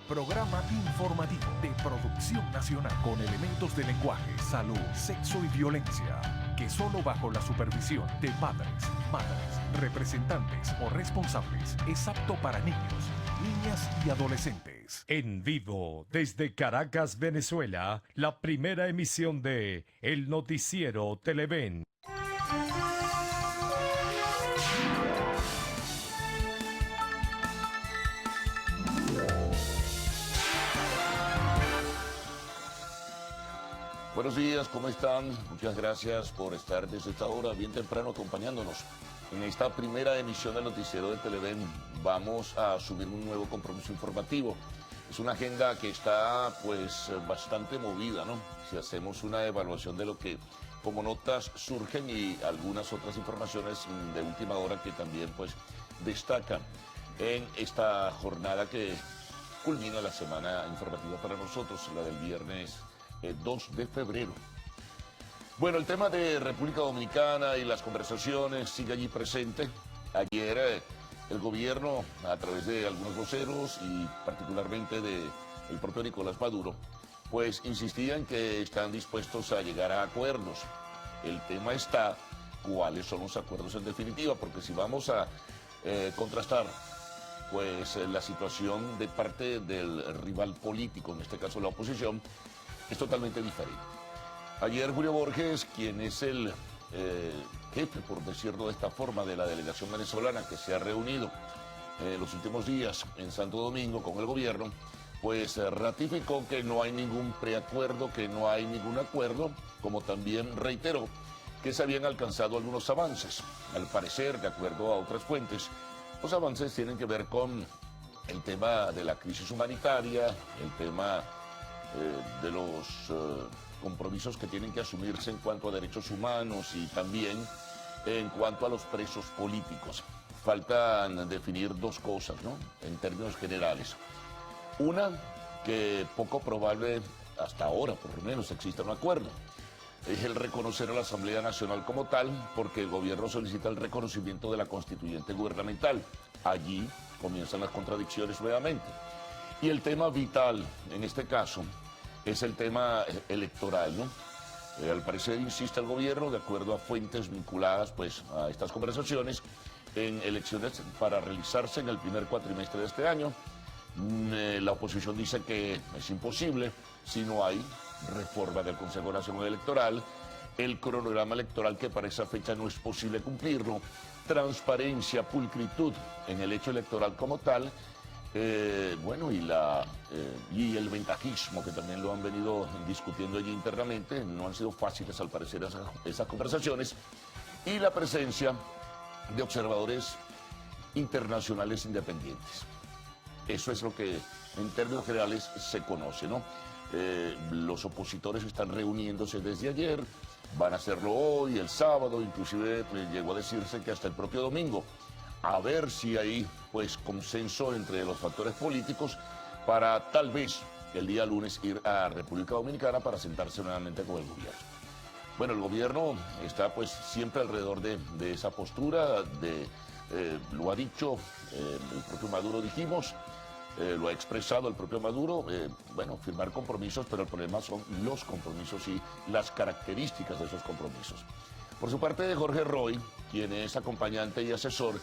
Programa informativo de producción nacional con elementos de lenguaje, salud, sexo y violencia, que solo bajo la supervisión de padres, madres, representantes o responsables es apto para niños, niñas y adolescentes. En vivo, desde Caracas, Venezuela, la primera emisión de El Noticiero Televen. Buenos días, ¿cómo están? Muchas gracias por estar desde esta hora bien temprano acompañándonos. En esta primera emisión del noticiero de Televen vamos a asumir un nuevo compromiso informativo. Es una agenda que está pues bastante movida, ¿no? Si hacemos una evaluación de lo que como notas surgen y algunas otras informaciones de última hora que también pues destacan en esta jornada que culmina la semana informativa para nosotros, la del viernes 2 de febrero. Bueno, el tema de República Dominicana y las conversaciones sigue allí presente. Ayer el gobierno, a través de algunos voceros y particularmente del propio Nicolás Maduro, pues insistían que están dispuestos a llegar a acuerdos. El tema está cuáles son los acuerdos en definitiva, porque si vamos a contrastar pues la situación de parte del rival político, en este caso la oposición, es totalmente diferente. Ayer Julio Borges, quien es el jefe, por decirlo de esta forma, de la delegación venezolana que se ha reunido los últimos días en Santo Domingo con el gobierno, pues ratificó que no hay ningún preacuerdo, que no hay ningún acuerdo, como también reiteró que se habían alcanzado algunos avances. Al parecer, de acuerdo a otras fuentes, los avances tienen que ver con el tema de la crisis humanitaria, el tema de los compromisos que tienen que asumirse en cuanto a derechos humanos y también en cuanto a los presos políticos. Faltan definir dos cosas, ¿no? En términos generales. Una, que poco probable, hasta ahora por lo menos, exista un acuerdo. Es el reconocer a la Asamblea Nacional como tal, porque el gobierno solicita el reconocimiento de la constituyente gubernamental. Allí comienzan las contradicciones nuevamente. Y el tema vital, en este caso, es el tema electoral, ¿no? Al parecer insiste el gobierno, de acuerdo a fuentes vinculadas pues, a estas conversaciones, en elecciones para realizarse en el primer cuatrimestre de este año. La oposición dice que es imposible si no hay reforma del Consejo Nacional Electoral, el cronograma electoral que para esa fecha no es posible cumplirlo, transparencia, pulcritud en el hecho electoral como tal. Bueno, y el ventajismo, que también lo han venido discutiendo allí internamente, no han sido fáciles al parecer esas conversaciones, y la presencia de observadores internacionales independientes. Eso es lo que en términos generales se conoce, ¿no? Los opositores están reuniéndose desde ayer, van a hacerlo hoy, el sábado, inclusive llegó a decirse que hasta el propio domingo. A ver si hay pues consenso entre los factores políticos para tal vez el día lunes ir a República Dominicana para sentarse nuevamente con el gobierno. Bueno, el gobierno está pues siempre alrededor de esa postura, lo ha dicho el propio Maduro, dijimos, lo ha expresado el propio Maduro, bueno, firmar compromisos, pero el problema son los compromisos y las características de esos compromisos. Por su parte, Jorge Roy, quien es acompañante y asesor,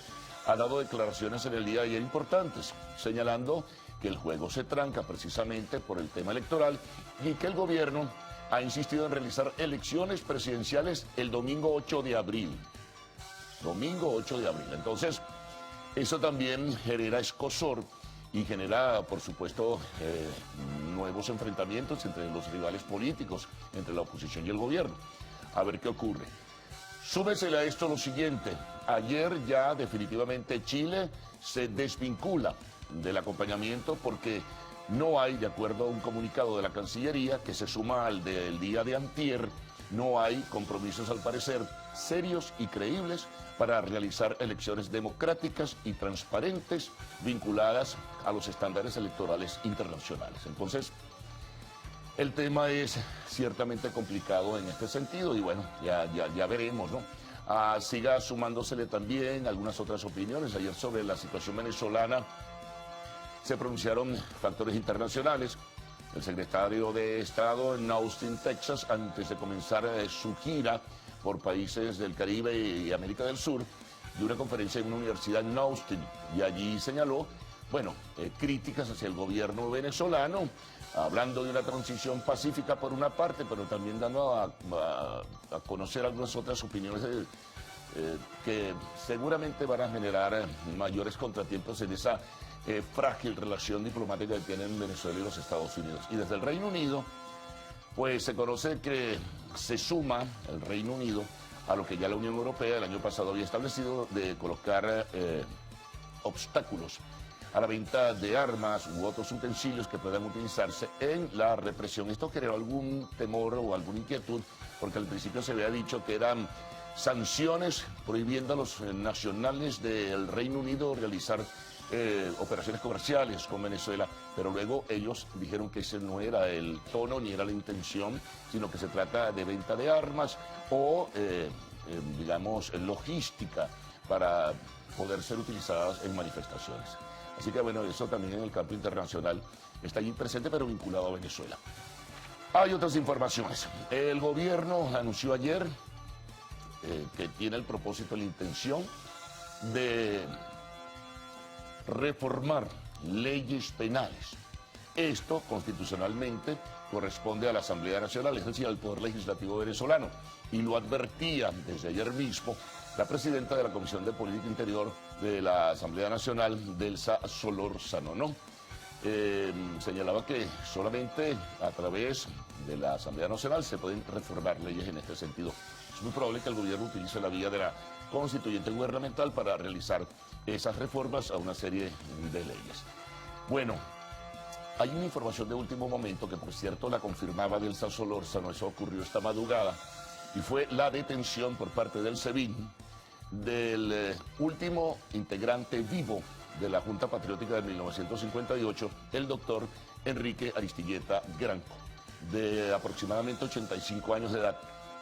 ha dado declaraciones en el día de ayer importantes, señalando que el juego se tranca precisamente por el tema electoral y que el gobierno ha insistido en realizar elecciones presidenciales el domingo 8 de abril. Domingo 8 de abril. Entonces, eso también genera escozor y genera, por supuesto, nuevos enfrentamientos entre los rivales políticos, entre la oposición y el gobierno. A ver qué ocurre. Súmesele a esto lo siguiente. Ayer ya definitivamente Chile se desvincula del acompañamiento porque no hay, de acuerdo a un comunicado de la Cancillería, que se suma al del día de antier, no hay compromisos al parecer serios y creíbles para realizar elecciones democráticas y transparentes vinculadas a los estándares electorales internacionales. Entonces, el tema es ciertamente complicado en este sentido y bueno, ya veremos, ¿no? Siga sumándosele también algunas otras opiniones ayer sobre la situación venezolana se pronunciaron factores internacionales. El secretario de Estado en Austin, Texas, antes de comenzar su gira por países del Caribe y América del Sur, dio una conferencia en una universidad en Austin y allí señaló, críticas hacia el gobierno venezolano, hablando de una transición pacífica por una parte, pero también dando a conocer algunas otras opiniones que seguramente van a generar mayores contratiempos en esa frágil relación diplomática que tienen Venezuela y los Estados Unidos. Y desde el Reino Unido, pues se conoce que se suma el Reino Unido a lo que ya la Unión Europea el año pasado había establecido de colocar obstáculos a la venta de armas u otros utensilios que puedan utilizarse en la represión. Esto creó algún temor o alguna inquietud, porque al principio se había dicho que eran sanciones prohibiendo a los nacionales del Reino Unido realizar operaciones comerciales con Venezuela, pero luego ellos dijeron que ese no era el tono ni era la intención, sino que se trata de venta de armas o, digamos, logística para poder ser utilizadas en manifestaciones. Así que bueno, eso también en el campo internacional está allí presente, pero vinculado a Venezuela. Hay otras informaciones. El gobierno anunció ayer que tiene el propósito, la intención de reformar leyes penales. Esto constitucionalmente corresponde a la Asamblea Nacional, es decir, al Poder Legislativo venezolano, y lo advertía desde ayer mismo la presidenta de la Comisión de Política Interior de la Asamblea Nacional, Delsa Solórzano, ¿no? Señalaba que solamente a través de la Asamblea Nacional se pueden reformar leyes en este sentido. Es muy probable que el gobierno utilice la vía de la constituyente gubernamental para realizar esas reformas a una serie de leyes. Bueno, hay una información de último momento que, por cierto, la confirmaba Delsa Solórzano, eso ocurrió esta madrugada, y fue la detención por parte del SEBIN del último integrante vivo de la Junta Patriótica de 1958, el doctor Enrique Aristilleta Granco, de aproximadamente 85 años de edad.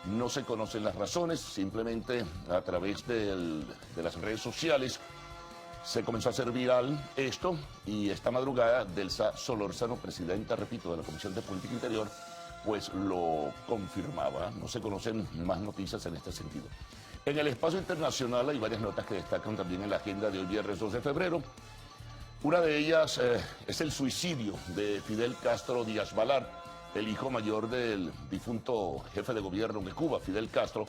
No se conocen las razones, simplemente a través de las redes sociales se comenzó a hacer viral esto, y esta madrugada Delsa Solórzano, presidenta, repito, de la Comisión de Política Interior, pues lo confirmaba. No se conocen más noticias en este sentido. En el espacio internacional hay varias notas que destacan también en la agenda de hoy, viernes 2 de febrero. Una de ellas es el suicidio de Fidel Castro Díaz Balart, el hijo mayor del difunto jefe de gobierno de Cuba, Fidel Castro.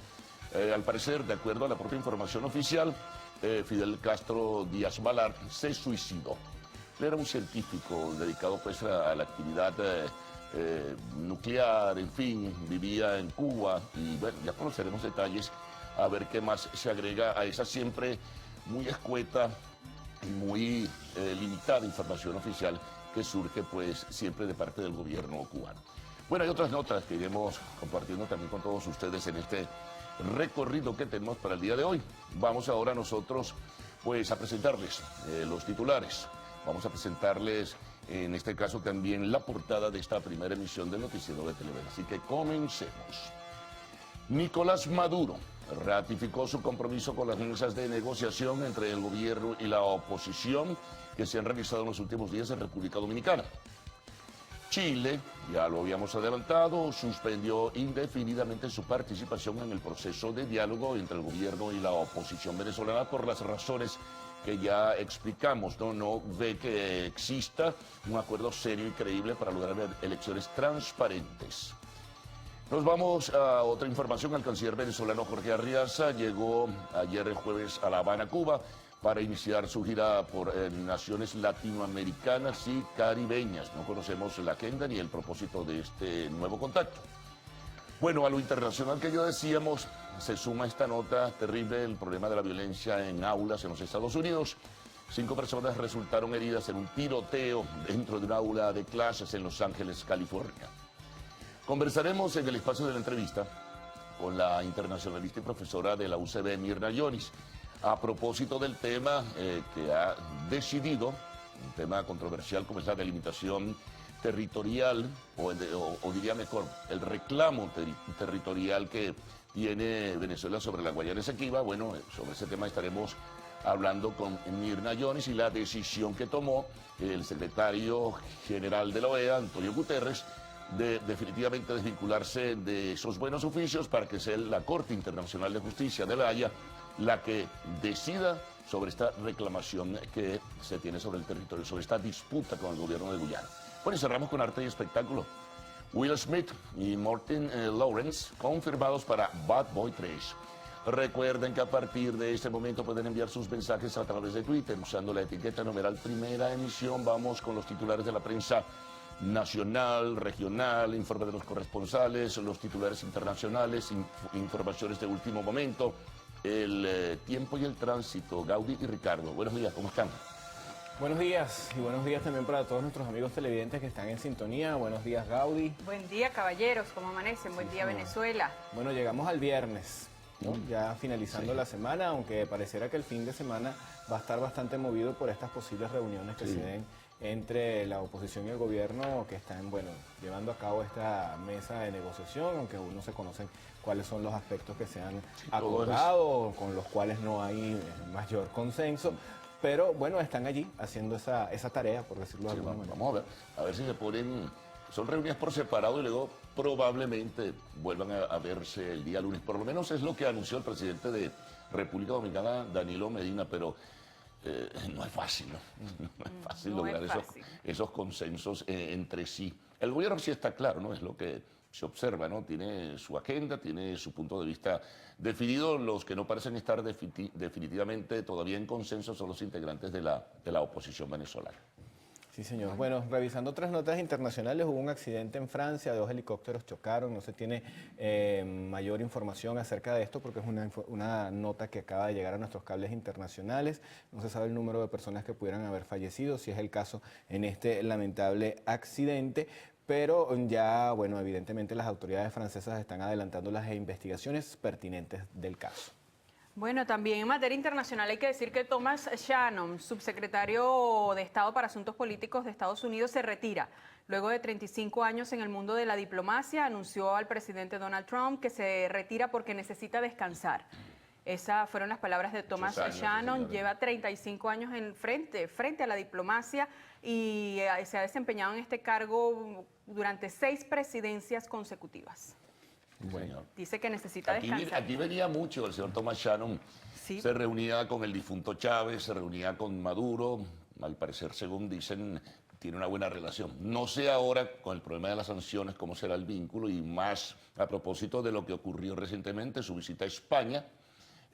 Al parecer, de acuerdo a la propia información oficial, Fidel Castro Díaz Balart se suicidó. Él era un científico dedicado pues a la actividad nuclear, en fin, vivía en Cuba, y bueno, ya conoceremos detalles a ver qué más se agrega a esa siempre muy escueta y muy limitada información oficial que surge pues siempre de parte del gobierno cubano. Bueno, hay otras notas que iremos compartiendo también con todos ustedes en este recorrido que tenemos para el día de hoy. Vamos ahora nosotros pues a presentarles los titulares. Vamos a presentarles en este caso también la portada de esta primera emisión del noticiero de Televen. Así que comencemos. Nicolás Maduro ratificó su compromiso con las mesas de negociación entre el gobierno y la oposición que se han realizado en los últimos días en República Dominicana. Chile, ya lo habíamos adelantado, suspendió indefinidamente su participación en el proceso de diálogo entre el gobierno y la oposición venezolana por las razones que ya explicamos, no ve que exista un acuerdo serio y creíble para lograr elecciones transparentes. Nos vamos a otra información. El canciller venezolano Jorge Arriaza llegó ayer el jueves a La Habana, Cuba, para iniciar su gira por naciones latinoamericanas y caribeñas. No conocemos la agenda ni el propósito de este nuevo contacto. Bueno, a lo internacional que ya decíamos, se suma esta nota terrible, el problema de la violencia en aulas en los Estados Unidos. 5 personas resultaron heridas en un tiroteo dentro de un aula de clases en Los Ángeles, California. Conversaremos en el espacio de la entrevista con la internacionalista y profesora de la UCB, Mirna Llonis, a propósito del tema que ha decidido, un tema controversial como es la delimitación territorial, o diría mejor, el reclamo territorial que tiene Venezuela sobre la Guayana Esequiba. Bueno, sobre ese tema estaremos hablando con Mirna Jones y la decisión que tomó el secretario general de la OEA, Antonio Guterres, de definitivamente desvincularse de esos buenos oficios para que sea la Corte Internacional de Justicia de La Haya la que decida sobre esta reclamación que se tiene sobre el territorio, sobre esta disputa con el gobierno de Guyana. Bueno, y cerramos con arte y espectáculo. Will Smith y Martin Lawrence confirmados para Bad Boy 3. Recuerden que a partir de este momento pueden enviar sus mensajes a través de Twitter usando la etiqueta numeral Primera Emisión. Vamos con los titulares de la prensa nacional, regional, informe de los corresponsales, los titulares internacionales, informaciones de último momento, el tiempo y el tránsito. Gaudí y Ricardo, buenos días, ¿cómo están? Buenos días y buenos días también para todos nuestros amigos televidentes que están en sintonía. Buenos días, Gaudí. Buen día, caballeros, ¿cómo amanecen? Buen día, Venezuela. Bueno, llegamos al viernes, ¿no? Ya finalizando la semana, aunque pareciera que el fin de semana va a estar bastante movido por estas posibles reuniones que se den entre la oposición y el gobierno que están, bueno, llevando a cabo esta mesa de negociación, aunque aún no se conocen cuáles son los aspectos que se han acordado, con los cuales no hay mayor consenso. Pero bueno, están allí haciendo esa tarea, por decirlo de alguna manera. Vamos a ver si se ponen, son reuniones por separado y luego probablemente vuelvan a verse el día lunes. Por lo menos es lo que anunció el presidente de República Dominicana, Danilo Medina, pero no es fácil, ¿no? No es fácil lograr esos consensos entre sí. El gobierno sí está claro, ¿no? Es lo que se observa, ¿no? Tiene su agenda, tiene su punto de vista definido. Los que no parecen estar definitivamente todavía en consenso son los integrantes de la oposición venezolana. Sí, señor. Bueno, revisando otras notas internacionales, hubo un accidente en Francia, 2 helicópteros chocaron, no se tiene mayor información acerca de esto porque es una nota que acaba de llegar a nuestros cables internacionales, no se sabe el número de personas que pudieran haber fallecido, si es el caso en este lamentable accidente. Pero ya, bueno, evidentemente las autoridades francesas están adelantando las investigaciones pertinentes del caso. Bueno, también en materia internacional hay que decir que Thomas Shannon, subsecretario de Estado para Asuntos Políticos de Estados Unidos, se retira. Luego de 35 años en el mundo de la diplomacia, anunció al presidente Donald Trump que se retira porque necesita descansar. Esas fueron las palabras de Thomas Shannon. Lleva 35 años frente a la diplomacia y se ha desempeñado en este cargo durante 6 presidencias consecutivas. Bueno, dice que necesita descansar. Aquí venía mucho el señor Thomas Shannon. Sí. Se reunía con el difunto Chávez, se reunía con Maduro. Al parecer, según dicen, tiene una buena relación. No sé ahora, con el problema de las sanciones, cómo será el vínculo y más a propósito de lo que ocurrió recientemente, su visita a España.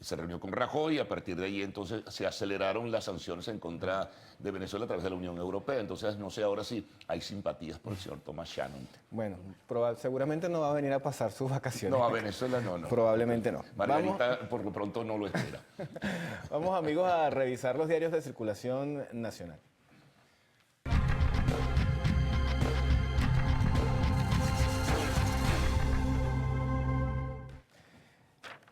Se reunió con Rajoy y a partir de ahí entonces se aceleraron las sanciones en contra de Venezuela a través de la Unión Europea. Entonces no sé ahora si hay simpatías por el señor Thomas Shannon. Bueno, seguramente no va a venir a pasar sus vacaciones. No, a Venezuela no. Probablemente no. Margarita por lo pronto no lo espera. Vamos, amigos, a revisar los diarios de circulación nacional.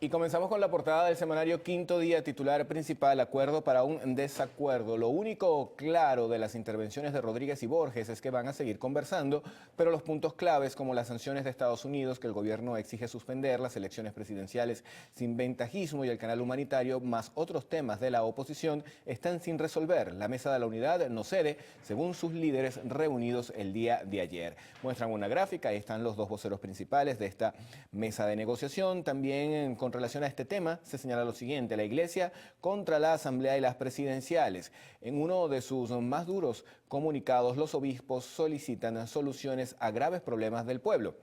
Y comenzamos con la portada del semanario Quinto Día, titular principal, acuerdo para un desacuerdo. Lo único claro de las intervenciones de Rodríguez y Borges es que van a seguir conversando, pero los puntos claves como las sanciones de Estados Unidos, que el gobierno exige suspender, las elecciones presidenciales sin ventajismo y el canal humanitario, más otros temas de la oposición, están sin resolver. La Mesa de la Unidad no cede, según sus líderes reunidos el día de ayer. Muestran una gráfica, ahí están los 2 voceros principales de esta mesa de negociación. También con relación a este tema, se señala lo siguiente: la Iglesia contra la Asamblea y las presidenciales. En uno de sus más duros comunicados, los obispos solicitan soluciones a graves problemas del pueblo.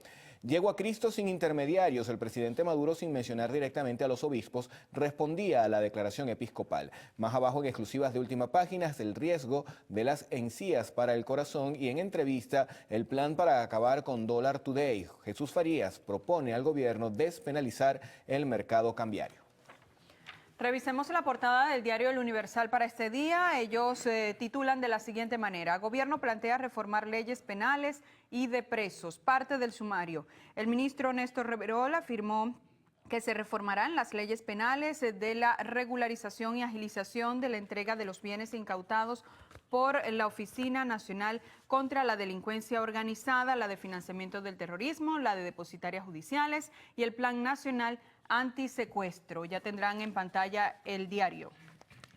Llego a Cristo sin intermediarios. El presidente Maduro, sin mencionar directamente a los obispos, respondía a la declaración episcopal. Más abajo, en exclusivas de última página, es el riesgo de las encías para el corazón y en entrevista, el plan para acabar con Dólar Today. Jesús Farías propone al gobierno despenalizar el mercado cambiario. Revisemos la portada del diario El Universal para este día. Ellos titulan de la siguiente manera: Gobierno plantea reformar leyes penales y de presos. Parte del sumario. El ministro Néstor Reverol afirmó que se reformarán las leyes penales de la regularización y agilización de la entrega de los bienes incautados por la Oficina Nacional contra la Delincuencia Organizada, la de financiamiento del terrorismo, la de depositarias judiciales y el Plan Nacional Antisecuestro. Ya tendrán en pantalla el diario.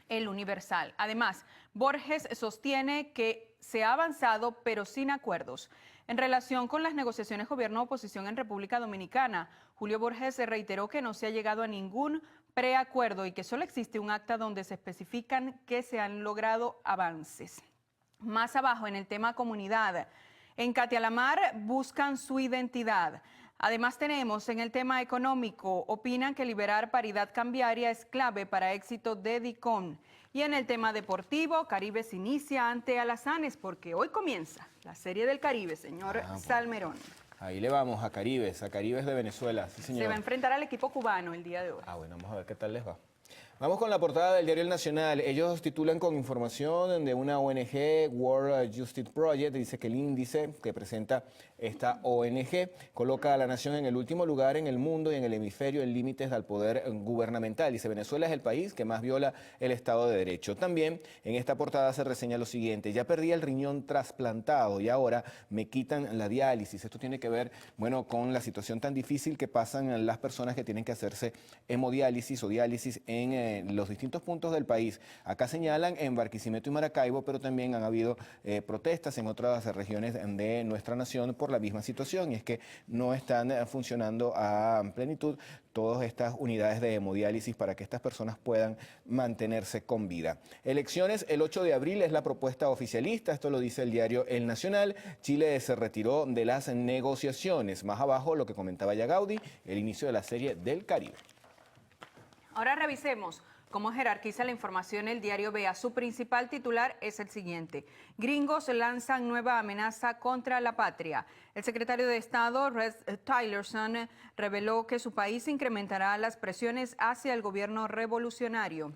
El Universal. Además, Borges sostiene que se ha avanzado, pero sin acuerdos. En relación con las negociaciones gobierno-oposición en República Dominicana, Julio Borges reiteró que no se ha llegado a ningún preacuerdo y que solo existe un acta donde se especifican que se han logrado avances. Más abajo, en el tema comunidad, en Catialamar buscan su identidad. Además tenemos en el tema económico, opinan que liberar paridad cambiaria es clave para éxito de DICON. Y en el tema deportivo, Caribe se inicia ante Alazanes porque hoy comienza la Serie del Caribe, señor Salmerón. Ahí le vamos a Caribes de Venezuela. Sí, señor. Se va a enfrentar al equipo cubano el día de hoy. Bueno, vamos a ver qué tal les va. Vamos con la portada del diario El Nacional. Ellos titulan con información de una ONG, World Justice Project. Dice que el índice que presenta esta ONG coloca a la nación en el último lugar en el mundo y en el hemisferio en límites al poder gubernamental. Dice, Venezuela es el país que más viola el Estado de Derecho. También en esta portada se reseña lo siguiente: ya perdí el riñón trasplantado y ahora me quitan la diálisis. Esto tiene que ver, bueno, con la situación tan difícil que pasan las personas que tienen que hacerse hemodiálisis o diálisis en los distintos puntos del país. Acá señalan en Barquisimeto y Maracaibo, pero también han habido protestas en otras regiones de nuestra nación por la misma situación, y es que no están funcionando a plenitud todas estas unidades de hemodiálisis para que estas personas puedan mantenerse con vida. Elecciones el 8 de abril es la propuesta oficialista, esto lo dice el diario El Nacional. Chile se retiró de las negociaciones. Más abajo lo que comentaba ya Gaudí, el inicio de la Serie del Caribe. Ahora revisemos cómo jerarquiza la información el diario Vea. Su principal titular es el siguiente: gringos lanzan nueva amenaza contra la patria. El secretario de Estado, Rex Tillerson, reveló que su país incrementará las presiones hacia el gobierno revolucionario.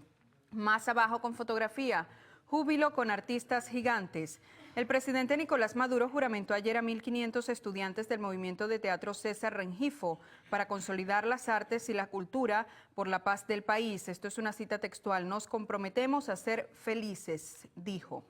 Más abajo con fotografía, júbilo con artistas gigantes. El presidente Nicolás Maduro juramentó ayer a 1.500 estudiantes del movimiento de teatro César Rengifo para consolidar las artes y la cultura por la paz del país. Esto es una cita textual: nos comprometemos a ser felices, dijo.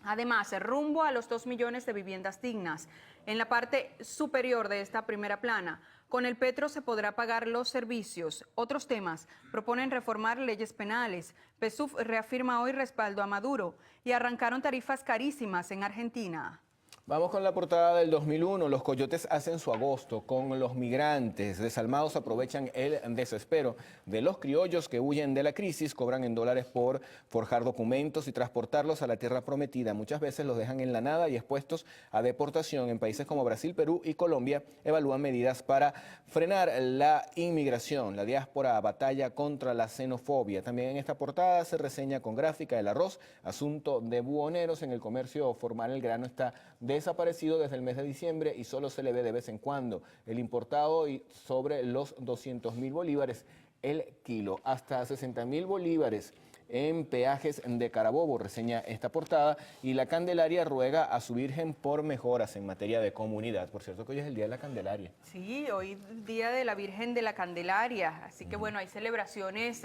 Además, rumbo a los 2 millones de viviendas dignas. En la parte superior de esta primera plana, con el Petro se podrá pagar los servicios. Otros temas: proponen reformar leyes penales. PSUV reafirma hoy respaldo a Maduro y arrancaron tarifas carísimas en Argentina. Vamos con la portada del 2001. Los coyotes hacen su agosto con los migrantes. Desalmados aprovechan el desespero de los criollos que huyen de la crisis, cobran en dólares por forjar documentos y transportarlos a la tierra prometida. Muchas veces los dejan en la nada y expuestos a deportación. En países como Brasil, Perú y Colombia evalúan medidas para frenar la inmigración. La diáspora batalla contra la xenofobia. También en esta portada se reseña con gráfica el arroz, asunto de buhoneros. En el comercio formal el grano está desaparecido desde el mes de diciembre y solo se le ve de vez en cuando. El importado y sobre los 200.000 bolívares el kilo, hasta 60.000 bolívares en peajes de Carabobo, reseña esta portada. Y la Candelaria ruega a su Virgen por mejoras en materia de comunidad. Por cierto que hoy es el Día de la Candelaria. Sí, hoy Día de la Virgen de la Candelaria, así que bueno, hay celebraciones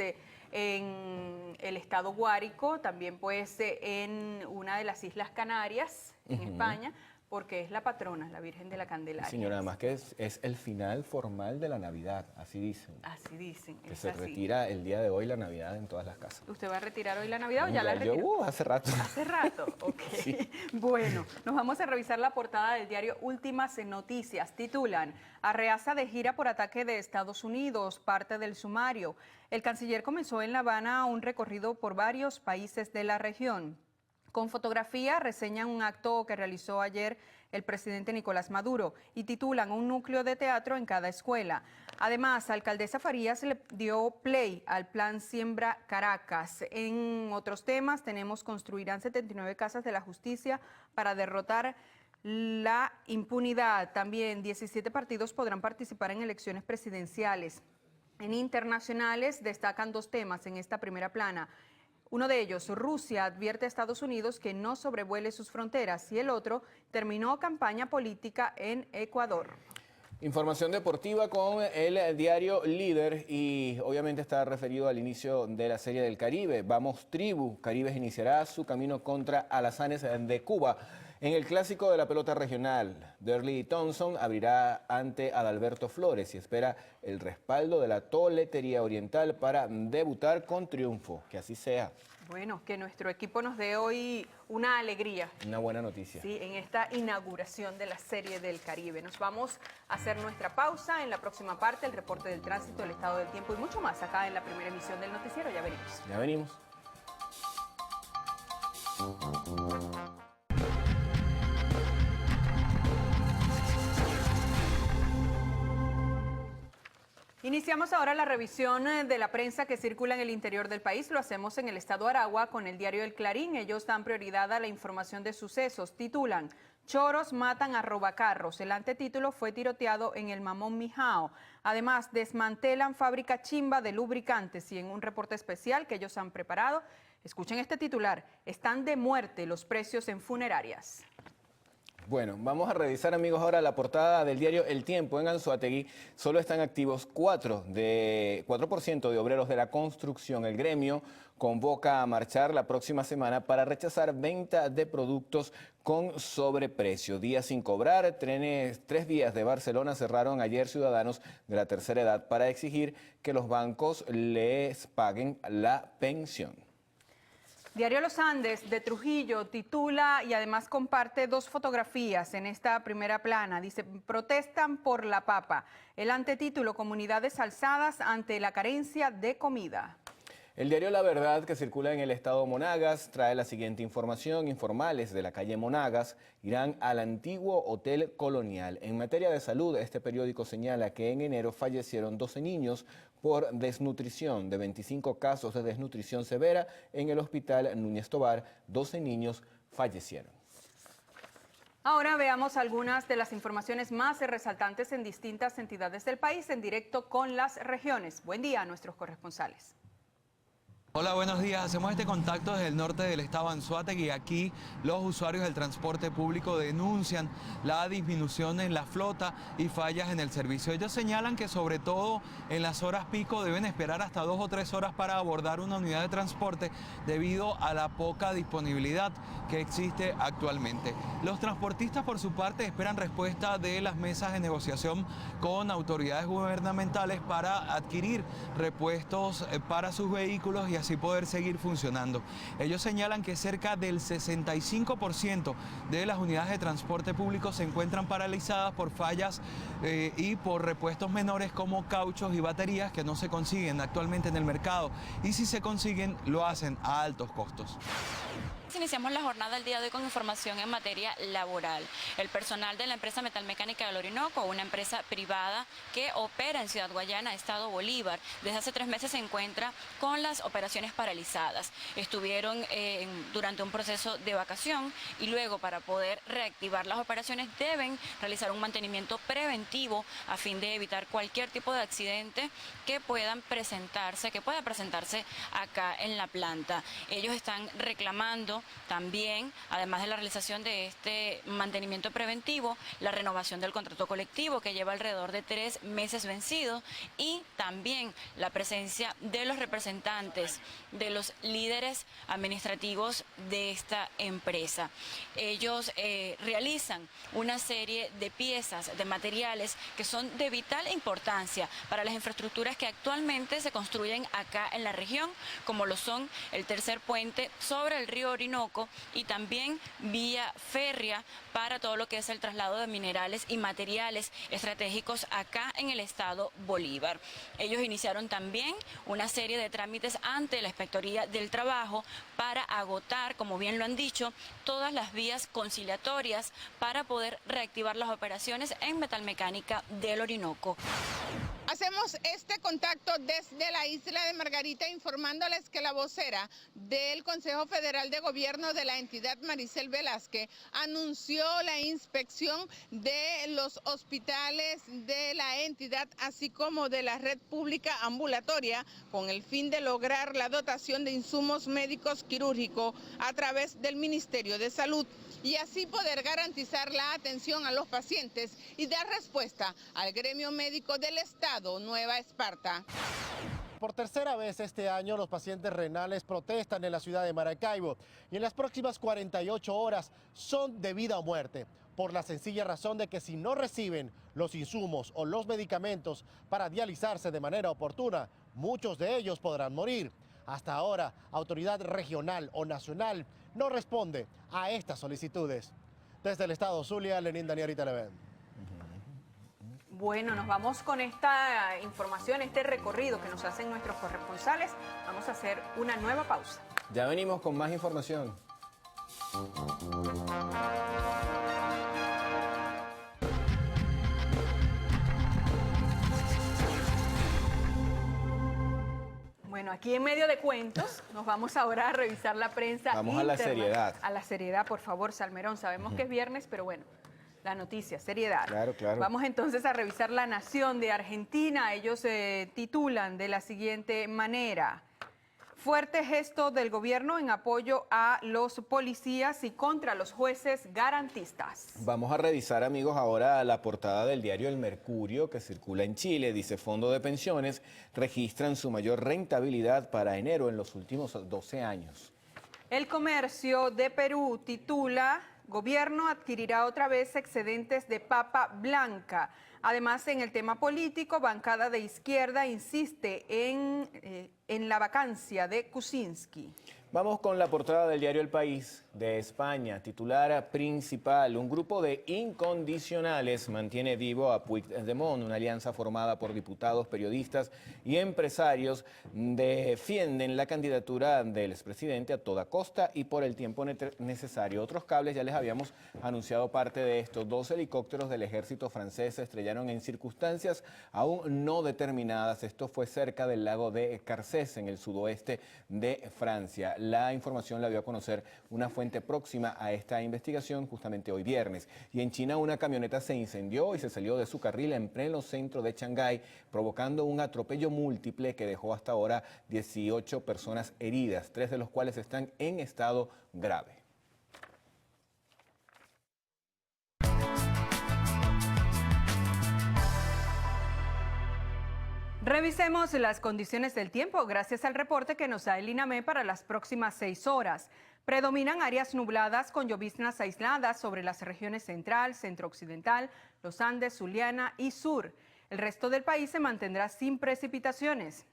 en el estado Guárico, también pues en una de las Islas Canarias, en España, porque es la patrona, la Virgen de la Candelaria. Señora, además que es el final formal de la Navidad, así dicen. Así dicen, Que es se así. retira el día de hoy la Navidad en todas las casas. ¿Usted va a retirar hoy la Navidad o ya la retiró? Yo, hace rato. Hace rato, ok. Sí. Bueno, nos vamos a revisar la portada del diario Últimas Noticias. Titulan: Arreaza de gira por ataque de Estados Unidos, parte del sumario. El canciller comenzó en La Habana un recorrido por varios países de la región. Con fotografía reseñan un acto que realizó ayer el presidente Nicolás Maduro y titulan: un núcleo de teatro en cada escuela. Además, alcaldesa Farías le dio play al plan Siembra Caracas. En otros temas tenemos: construirán 79 casas de la justicia para derrotar la impunidad. También 17 partidos podrán participar en elecciones presidenciales. En internacionales destacan 2 temas en esta primera plana. Uno de ellos, Rusia advierte a Estados Unidos que no sobrevuele sus fronteras, y el otro, terminó campaña política en Ecuador. Información deportiva con el diario Líder, y obviamente está referido al inicio de la Serie del Caribe. Vamos Tribu, Caribe iniciará su camino contra Alazanes de Cuba. En el clásico de la pelota regional, Derly Thompson abrirá ante Adalberto Flores y espera el respaldo de la Toletería Oriental para debutar con triunfo. Que así sea. Bueno, que nuestro equipo nos dé hoy una alegría. Una buena noticia. Sí, en esta inauguración de la Serie del Caribe. Nos vamos a hacer nuestra pausa. En la próxima parte, el reporte del tránsito, el estado del tiempo y mucho más acá en la primera emisión del noticiero. Ya venimos. Ya venimos. Iniciamos ahora la revisión de la prensa que circula en el interior del país. Lo hacemos en el estado Aragua con el diario El Clarín. Ellos dan prioridad a la información de sucesos. Titulan: Choros matan a robacarros. El antetítulo fue tiroteado en el Mamón Mijao. Además, desmantelan fábrica chimba de lubricantes y en un reporte especial que ellos han preparado, escuchen este titular: están de muerte los precios en funerarias. Bueno, vamos a revisar, amigos, ahora la portada del diario El Tiempo. En Anzoátegui solo están activos 4% de obreros de la construcción. El gremio convoca a marchar la próxima semana para rechazar venta de productos con sobreprecio. Días sin cobrar. 3 vías de Barcelona cerraron ayer ciudadanos de la tercera edad para exigir que los bancos les paguen la pensión. Diario Los Andes de Trujillo titula y además comparte 2 fotografías en esta primera plana. Dice: protestan por la papa. El antetítulo: comunidades alzadas ante la carencia de comida. El diario La Verdad, que circula en el estado Monagas, trae la siguiente información. Informales de la calle Monagas irán al antiguo Hotel Colonial. En materia de salud, este periódico señala que en enero fallecieron 12 niños por desnutrición. De 25 casos de desnutrición severa en el hospital Núñez Tovar, 12 niños fallecieron. Ahora veamos algunas de las informaciones más resaltantes en distintas entidades del país en directo con las regiones. Buen día a nuestros corresponsales. Hola, buenos días. Hacemos este contacto desde el norte del estado Anzoátegui. Aquí los usuarios del transporte público denuncian la disminución en la flota y fallas en el servicio. Ellos señalan que sobre todo en las horas pico deben esperar hasta 2 o 3 horas para abordar una unidad de transporte debido a la poca disponibilidad que existe actualmente. Los transportistas, por su parte, esperan respuesta de las mesas de negociación con autoridades gubernamentales para adquirir repuestos para sus vehículos y así poder seguir funcionando. Ellos señalan que cerca del 65% de las unidades de transporte público se encuentran paralizadas por fallas y por repuestos menores como cauchos y baterías que no se consiguen actualmente en el mercado, y si se consiguen lo hacen a altos costos. Iniciamos la jornada del día de hoy con información en materia laboral. El personal de la empresa Metalmecánica del Orinoco, una empresa privada que opera en Ciudad Guayana, estado Bolívar, desde hace 3 meses se encuentra con las operaciones paralizadas. Estuvieron durante un proceso de vacación y luego, para poder reactivar las operaciones, deben realizar un mantenimiento preventivo a fin de evitar cualquier tipo de accidente que pueda presentarse acá en la planta. Ellos están reclamando también, además de la realización de este mantenimiento preventivo, la renovación del contrato colectivo, que lleva alrededor de 3 meses vencido, y también la presencia de los representantes, de los líderes administrativos de esta empresa. Ellos realizan una serie de piezas, de materiales que son de vital importancia para las infraestructuras que actualmente se construyen acá en la región, como lo son el tercer puente sobre el río Orinoco y también vía férrea para todo lo que es el traslado de minerales y materiales estratégicos acá en el estado Bolívar. Ellos iniciaron también una serie de trámites ante la Inspectoría del Trabajo para agotar, como bien lo han dicho, todas las vías conciliatorias para poder reactivar las operaciones en Metalmecánica del Orinoco. Hacemos este contacto desde la isla de Margarita, informándoles que la vocera del Consejo Federal de Gobierno de la entidad, Maricel Velázquez, anunció la inspección de los hospitales de la entidad, así como de la red pública ambulatoria, con el fin de lograr la dotación de insumos médicos quirúrgicos a través del Ministerio de Salud, y así poder garantizar la atención a los pacientes y dar respuesta al gremio médico del estado Nueva Esparta. Por tercera vez este año, los pacientes renales protestan en la ciudad de Maracaibo y en las próximas 48 horas son de vida o muerte, por la sencilla razón de que si no reciben los insumos o los medicamentos para dializarse de manera oportuna, muchos de ellos podrán morir. Hasta ahora, autoridad regional o nacional no responde a estas solicitudes. Desde el estado Zulia, Lenín Daniel y Televen. Bueno, nos vamos con esta información, este recorrido que nos hacen nuestros corresponsales. Vamos a hacer una nueva pausa. Ya venimos con más información. Bueno, aquí en medio de cuentos, nos vamos ahora a revisar la prensa. Vamos a la seriedad. A la seriedad, por favor, Salmerón. Sabemos que es viernes, pero bueno, la noticia, seriedad. Claro, claro. Vamos entonces a revisar La Nación de Argentina. Ellos titulan de la siguiente manera: fuerte gesto del gobierno en apoyo a los policías y contra los jueces garantistas. Vamos a revisar, amigos, ahora la portada del diario El Mercurio que circula en Chile. Dice: Fondo de Pensiones registran su mayor rentabilidad para enero en los últimos 12 años. El Comercio de Perú titula: Gobierno adquirirá otra vez excedentes de papa blanca. Además, en el tema político, bancada de izquierda insiste en la vacancia de Kuczynski. Vamos con la portada del diario El País de España. Titular principal: un grupo de incondicionales mantiene vivo a Puigdemont. Una alianza formada por diputados, periodistas y empresarios defienden la candidatura del expresidente a toda costa y por el tiempo necesario. Otros cables, ya les habíamos anunciado parte de esto. 2 helicópteros del ejército francés se estrellaron en circunstancias aún no determinadas. Esto fue cerca del lago de Carcés, en el sudoeste de Francia. La información la dio a conocer una fuente próxima a esta investigación justamente hoy viernes. Y en China una camioneta se incendió y se salió de su carril en pleno centro de Shanghái, provocando un atropello múltiple que dejó hasta ahora 18 personas heridas, 3 de los cuales están en estado grave. Revisemos las condiciones del tiempo gracias al reporte que nos da el INAME para las próximas 6 horas. Predominan áreas nubladas con lloviznas aisladas sobre las regiones central, centro-occidental, los Andes, Zuliana y sur. El resto del país se mantendrá sin precipitaciones.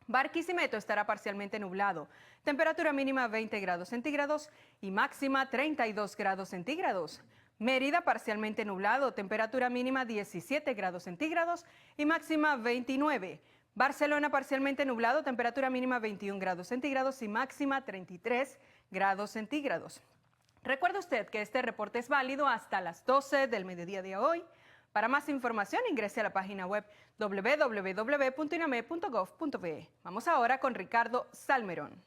Barquisimeto estará parcialmente nublado. Temperatura mínima 20 grados centígrados y máxima 32 grados centígrados. Mérida parcialmente nublado, temperatura mínima 17 grados centígrados y máxima 29. Barcelona parcialmente nublado, temperatura mínima 21 grados centígrados y máxima 33 grados centígrados. Recuerde usted que este reporte es válido hasta las 12 del mediodía de hoy. Para más información ingrese a la página web www.iname.gov.be. Vamos ahora con Ricardo Salmerón.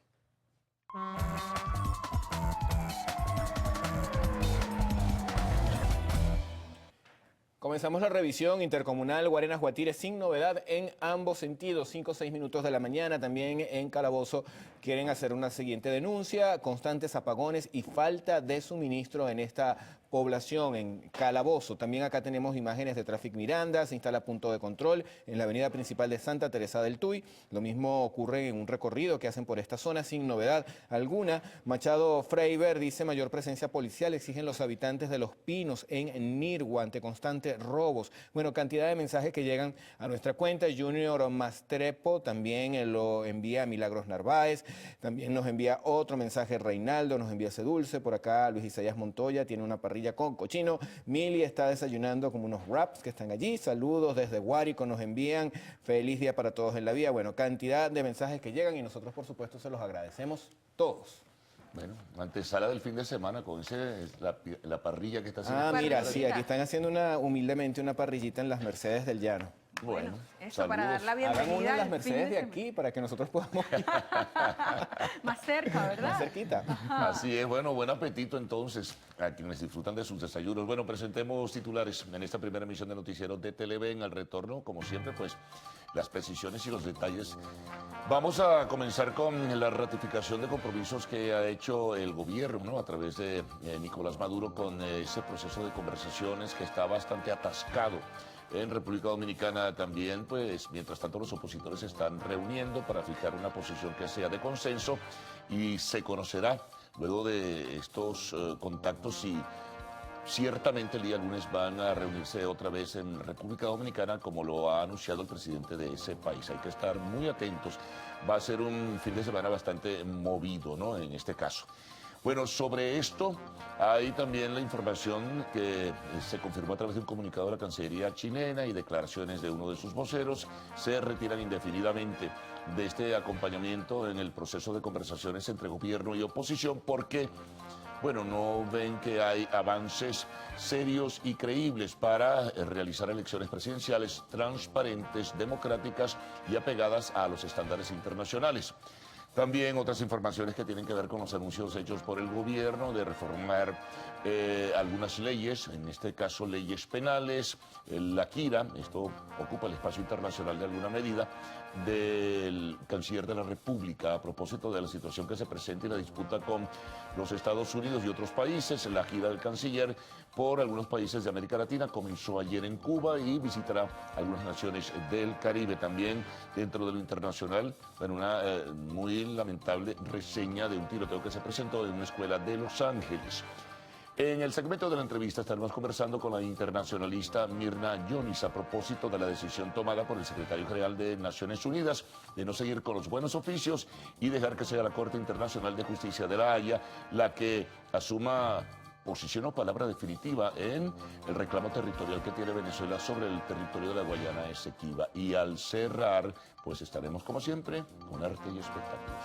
Comenzamos la revisión intercomunal Guarenas-Guatire sin novedad en ambos sentidos. 5 o 6 minutos de la mañana, también en Calabozo quieren hacer una siguiente denuncia: constantes apagones y falta de suministro en esta población, en Calabozo. También acá tenemos imágenes de Tráfico Miranda, se instala punto de control en la avenida principal de Santa Teresa del Tuy. Lo mismo ocurre en un recorrido que hacen por esta zona sin novedad alguna. Machado Freiber dice: mayor presencia policial exigen los habitantes de Los Pinos en Nirgua ante constantes robos. Bueno, cantidad de mensajes que llegan a nuestra cuenta. Junior Mastrepo también lo envía a Milagros Narváez. También nos envía otro mensaje Reinaldo, nos envía ese dulce. Por acá Luis Isaías Montoya tiene una parrilla con cochino. Mili está desayunando como unos wraps que están allí. Saludos desde Guárico nos envían. Feliz día para todos en la vía. Bueno, cantidad de mensajes que llegan y nosotros por supuesto se los agradecemos todos. Bueno, antesala del fin de semana con la parrilla que está haciendo. Ah, mira, sí, aquí están haciendo humildemente una parrillita en las Mercedes del Llano. Bueno, eso saludos. para dar la bienvenida. Hagan una de las al Mercedes fin de aquí para que nosotros podamos ir. Más cerca, ¿verdad? Más cerquita. Así es, bueno, buen apetito entonces a quienes disfrutan de sus desayunos. Bueno, presentemos titulares en esta primera emisión de Noticiero de Televen. Al retorno, como siempre, pues las precisiones y los detalles. Vamos a comenzar con la ratificación de compromisos que ha hecho el gobierno, ¿no?, a través de Nicolás Maduro con ese proceso de conversaciones que está bastante atascado. En República Dominicana también, pues, mientras tanto los opositores se están reuniendo para fijar una posición que sea de consenso y se conocerá luego de estos contactos si ciertamente el día lunes van a reunirse otra vez en República Dominicana, como lo ha anunciado el presidente de ese país. Hay que estar muy atentos. Va a ser un fin de semana bastante movido, ¿no? En este caso. Bueno, sobre esto hay también la información que se confirmó a través de un comunicado de la Cancillería chilena y declaraciones de uno de sus voceros. Se retiran indefinidamente de este acompañamiento en el proceso de conversaciones entre gobierno y oposición porque, bueno, no ven que hay avances serios y creíbles para realizar elecciones presidenciales transparentes, democráticas y apegadas a los estándares internacionales. También otras informaciones que tienen que ver con los anuncios hechos por el gobierno de reformar algunas leyes, en este caso leyes penales, la Kira, esto ocupa el espacio internacional de alguna medida, del canciller de la República a propósito de la situación que se presenta y la disputa con los Estados Unidos y otros países. La gira del canciller por algunos países de América Latina comenzó ayer en Cuba y visitará algunas naciones del Caribe. También dentro de lo internacional, bueno, una muy lamentable reseña de un tiroteo que se presentó en una escuela de Los Ángeles. En el segmento de la entrevista estaremos conversando con la internacionalista Mirna Yonis a propósito de la decisión tomada por el secretario general de Naciones Unidas de no seguir con los buenos oficios y dejar que sea la Corte Internacional de Justicia de La Haya la que asuma posición o palabra definitiva en el reclamo territorial que tiene Venezuela sobre el territorio de la Guayana Esequiba. Y al cerrar, pues estaremos como siempre con arte y espectáculos.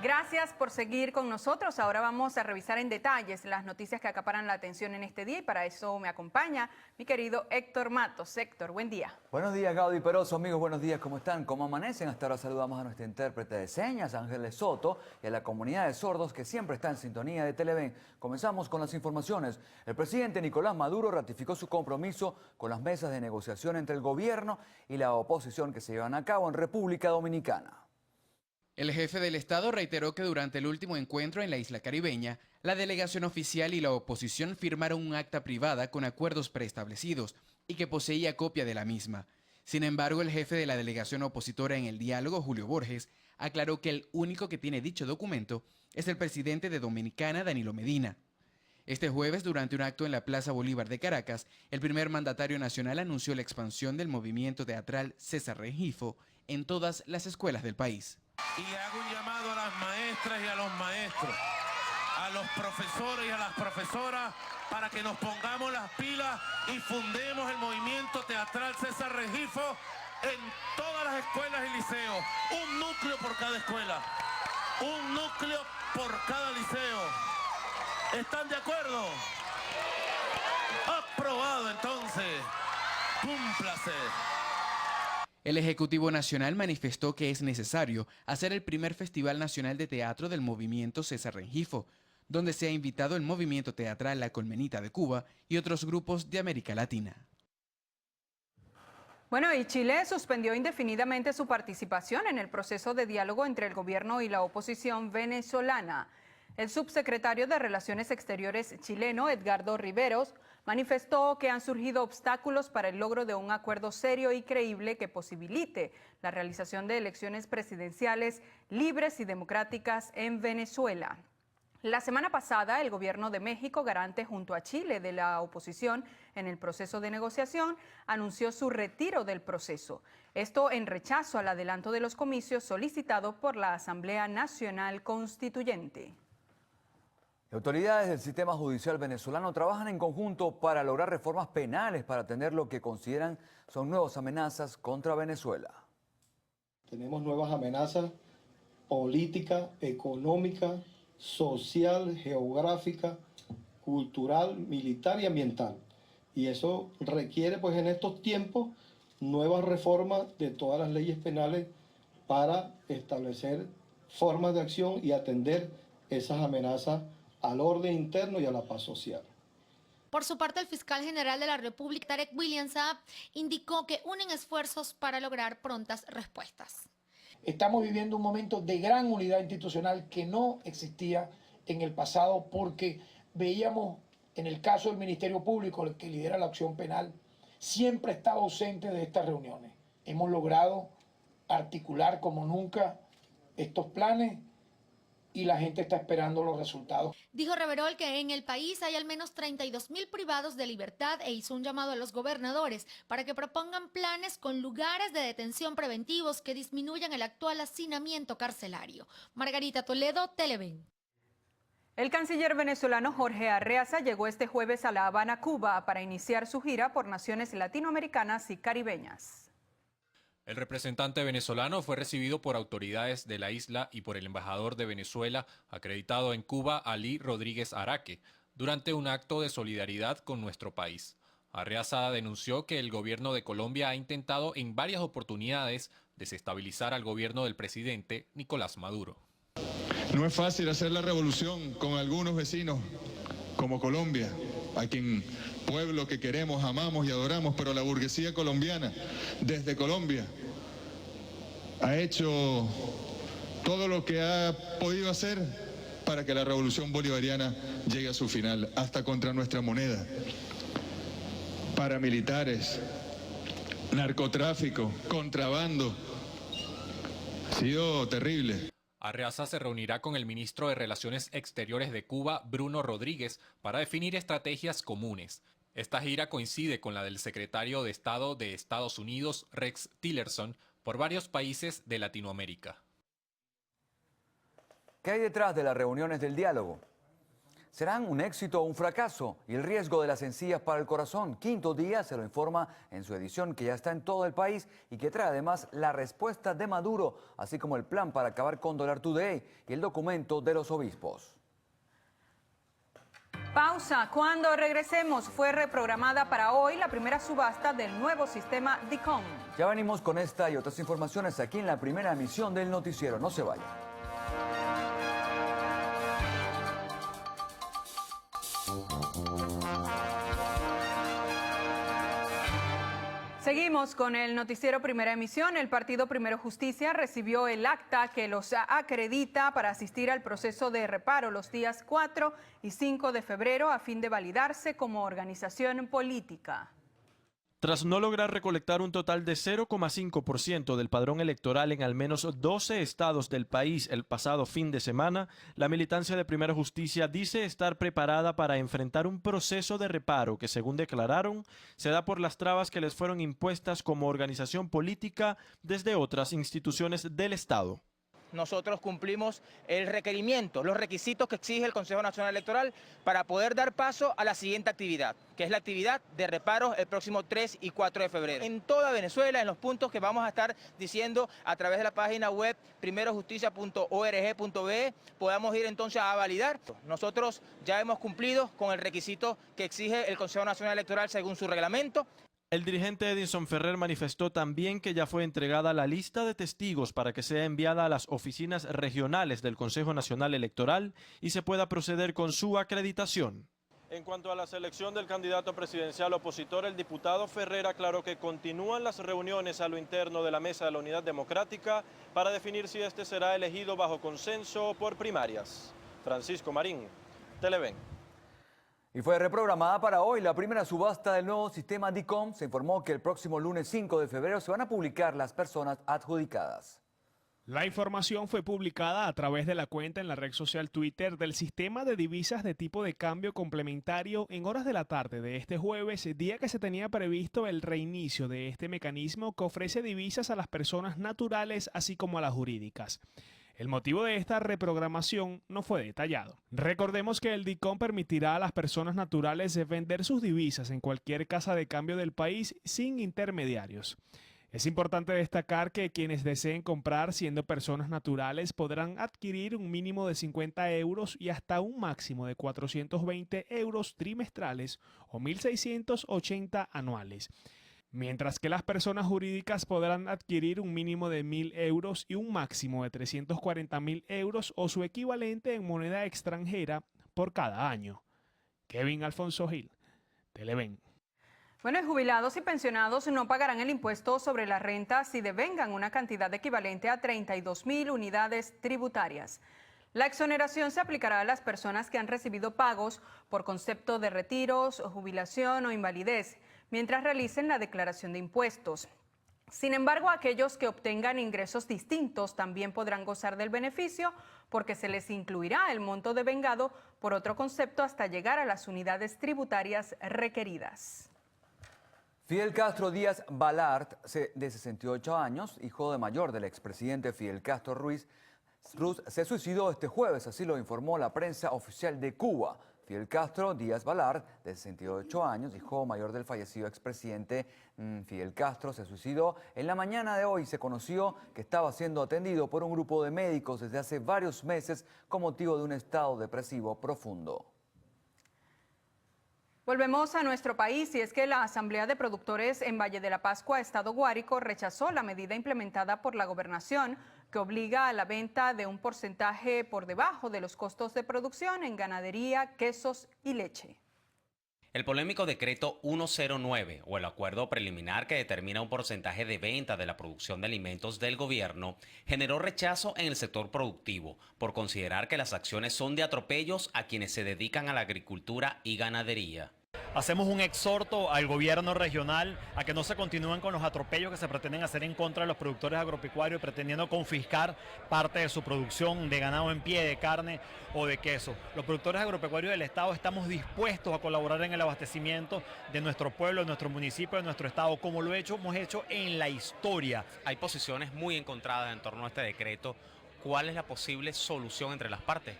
Gracias por seguir con nosotros. Ahora vamos a revisar en detalles las noticias que acaparan la atención en este día y para eso me acompaña mi querido Héctor Matos. Héctor, buen día. Buenos días, Gaudi Peroso. Amigos, buenos días. ¿Cómo están? ¿Cómo amanecen? Hasta ahora saludamos a nuestra intérprete de señas, Ángeles Soto, y a la comunidad de sordos que siempre está en sintonía de Televen. Comenzamos con las informaciones. El presidente Nicolás Maduro ratificó su compromiso con las mesas de negociación entre el gobierno y la oposición que se llevan a cabo en República Dominicana. El jefe del Estado reiteró que durante el último encuentro en la isla caribeña, la delegación oficial y la oposición firmaron un acta privada con acuerdos preestablecidos y que poseía copia de la misma. Sin embargo, el jefe de la delegación opositora en el diálogo, Julio Borges, aclaró que el único que tiene dicho documento es el presidente de Dominicana, Danilo Medina. Este jueves, durante un acto en la Plaza Bolívar de Caracas, el primer mandatario nacional anunció la expansión del movimiento teatral César Rengifo en todas las escuelas del país. Y hago un llamado a las maestras y a los maestros, a los profesores y a las profesoras, para que nos pongamos las pilas y fundemos el movimiento teatral César Rengifo en todas las escuelas y liceos. Un núcleo por cada escuela, un núcleo por cada liceo. ¿Están de acuerdo? Aprobado entonces. Cúmplase. El Ejecutivo Nacional manifestó que es necesario hacer el primer Festival Nacional de Teatro del Movimiento César Rengifo, donde se ha invitado el Movimiento Teatral La Colmenita de Cuba y otros grupos de América Latina. Bueno, y Chile suspendió indefinidamente su participación en el proceso de diálogo entre el gobierno y la oposición venezolana. El subsecretario de Relaciones Exteriores chileno, Edgardo Riveros, manifestó que han surgido obstáculos para el logro de un acuerdo serio y creíble que posibilite la realización de elecciones presidenciales libres y democráticas en Venezuela. La semana pasada, el gobierno de México, garante junto a Chile de la oposición en el proceso de negociación, anunció su retiro del proceso. Esto en rechazo al adelanto de los comicios solicitado por la Asamblea Nacional Constituyente. Autoridades del sistema judicial venezolano trabajan en conjunto para lograr reformas penales para atender lo que consideran son nuevas amenazas contra Venezuela. Tenemos nuevas amenazas política, económica, social, geográfica, cultural, militar y ambiental. Y eso requiere, pues en estos tiempos, nuevas reformas de todas las leyes penales para establecer formas de acción y atender esas amenazas al orden interno y a la paz social. Por su parte, el fiscal general de la República, Tarek William Saab, indicó que unen esfuerzos para lograr prontas respuestas. Estamos viviendo un momento de gran unidad institucional que no existía en el pasado porque veíamos en el caso del Ministerio Público, el que lidera la acción penal, siempre estaba ausente de estas reuniones. Hemos logrado articular como nunca estos planes y la gente está esperando los resultados. Dijo Reverol que en el país hay al menos 32.000 privados de libertad e hizo un llamado a los gobernadores para que propongan planes con lugares de detención preventivos que disminuyan el actual hacinamiento carcelario. Margarita Toledo, Televen. El canciller venezolano Jorge Arreaza llegó este jueves a La Habana, Cuba, para iniciar su gira por naciones latinoamericanas y caribeñas. El representante venezolano fue recibido por autoridades de la isla y por el embajador de Venezuela acreditado en Cuba, Ali Rodríguez Araque, durante un acto de solidaridad con nuestro país. Arreaza denunció que el gobierno de Colombia ha intentado en varias oportunidades desestabilizar al gobierno del presidente Nicolás Maduro. No es fácil hacer la revolución con algunos vecinos como Colombia, a quien pueblo que queremos, amamos y adoramos, pero la burguesía colombiana desde Colombia ha hecho todo lo que ha podido hacer para que la revolución bolivariana llegue a su final, hasta contra nuestra moneda. Paramilitares, narcotráfico, contrabando, ha sido terrible. Arreaza se reunirá con el ministro de Relaciones Exteriores de Cuba, Bruno Rodríguez, para definir estrategias comunes. Esta gira coincide con la del secretario de Estado de Estados Unidos, Rex Tillerson, por varios países de Latinoamérica. ¿Qué hay detrás de las reuniones del diálogo? ¿Serán un éxito o un fracaso? Y el riesgo de las encías para el corazón. Quinto Día se lo informa en su edición, que ya está en todo el país y que trae además la respuesta de Maduro, así como el plan para acabar con Dólar Today y el documento de los obispos. Pausa. Cuando regresemos, fue reprogramada para hoy la primera subasta del nuevo sistema DICOM. Ya venimos con esta y otras informaciones aquí en la primera emisión del noticiero. No se vayan. Seguimos con el noticiero Primera Emisión. El partido Primero Justicia recibió el acta que los acredita para asistir al proceso de reparo los días 4 y 5 de febrero a fin de validarse como organización política. Tras no lograr recolectar un total de 0,5% del padrón electoral en al menos 12 estados del país el pasado fin de semana, la militancia de Primera Justicia dice estar preparada para enfrentar un proceso de reparo que, según declararon, se da por las trabas que les fueron impuestas como organización política desde otras instituciones del Estado. Nosotros cumplimos el requerimiento, los requisitos que exige el Consejo Nacional Electoral para poder dar paso a la siguiente actividad, que es la actividad de reparos el próximo 3 y 4 de febrero. En toda Venezuela, en los puntos que vamos a estar diciendo a través de la página web primerojusticia.org.be, podamos ir entonces a validar. Nosotros ya hemos cumplido con el requisito que exige el Consejo Nacional Electoral según su reglamento. El dirigente Edinson Ferrer manifestó también que ya fue entregada la lista de testigos para que sea enviada a las oficinas regionales del Consejo Nacional Electoral y se pueda proceder con su acreditación. En cuanto a la selección del candidato presidencial opositor, el diputado Ferrer aclaró que continúan las reuniones a lo interno de la Mesa de la Unidad Democrática para definir si este será elegido bajo consenso o por primarias. Francisco Marín, Televen. Y fue reprogramada para hoy la primera subasta del nuevo sistema DICOM. Se informó que el próximo lunes 5 de febrero se van a publicar las personas adjudicadas. La información fue publicada a través de la cuenta en la red social Twitter del sistema de divisas de tipo de cambio complementario en horas de la tarde de este jueves, día que se tenía previsto el reinicio de este mecanismo que ofrece divisas a las personas naturales así como a las jurídicas. El motivo de esta reprogramación no fue detallado. Recordemos que el DICOM permitirá a las personas naturales vender sus divisas en cualquier casa de cambio del país sin intermediarios. Es importante destacar que quienes deseen comprar siendo personas naturales podrán adquirir un mínimo de 50 euros y hasta un máximo de 420 euros trimestrales o 1.680 anuales. Mientras que las personas jurídicas podrán adquirir un mínimo de 1.000 euros y un máximo de 340.000 euros o su equivalente en moneda extranjera por cada año. Kevin Alfonso Gil, Televen. Bueno, y jubilados y pensionados no pagarán el impuesto sobre la renta si devengan una cantidad equivalente a 32.000 unidades tributarias. La exoneración se aplicará a las personas que han recibido pagos por concepto de retiros, jubilación o invalidez, mientras realicen la declaración de impuestos. Sin embargo, aquellos que obtengan ingresos distintos también podrán gozar del beneficio porque se les incluirá el monto devengado por otro concepto hasta llegar a las unidades tributarias requeridas. Fidel Castro Díaz Balart, de 68 años, hijo de mayor del expresidente Fidel Castro Ruz, se suicidó este jueves, así lo informó la prensa oficial de Cuba. Fidel Castro Díaz Balart, de 68 años, hijo mayor del fallecido expresidente Fidel Castro, se suicidó. En la mañana de hoy se conoció que estaba siendo atendido por un grupo de médicos desde hace varios meses con motivo de un estado depresivo profundo. Volvemos a nuestro país y es que la Asamblea de Productores en Valle de la Pascua, Estado Guárico, rechazó la medida implementada por la gobernación que obliga a la venta de un porcentaje por debajo de los costos de producción en ganadería, quesos y leche. El polémico decreto 109, o el acuerdo preliminar que determina un porcentaje de venta de la producción de alimentos del gobierno, generó rechazo en el sector productivo por considerar que las acciones son de atropellos a quienes se dedican a la agricultura y ganadería. Hacemos un exhorto al gobierno regional a que no se continúen con los atropellos que se pretenden hacer en contra de los productores agropecuarios, pretendiendo confiscar parte de su producción de ganado en pie, de carne o de queso. Los productores agropecuarios del Estado estamos dispuestos a colaborar en el abastecimiento de nuestro pueblo, de nuestro municipio, de nuestro Estado, como lo hemos hecho en la historia. Hay posiciones muy encontradas en torno a este decreto. ¿Cuál es la posible solución entre las partes?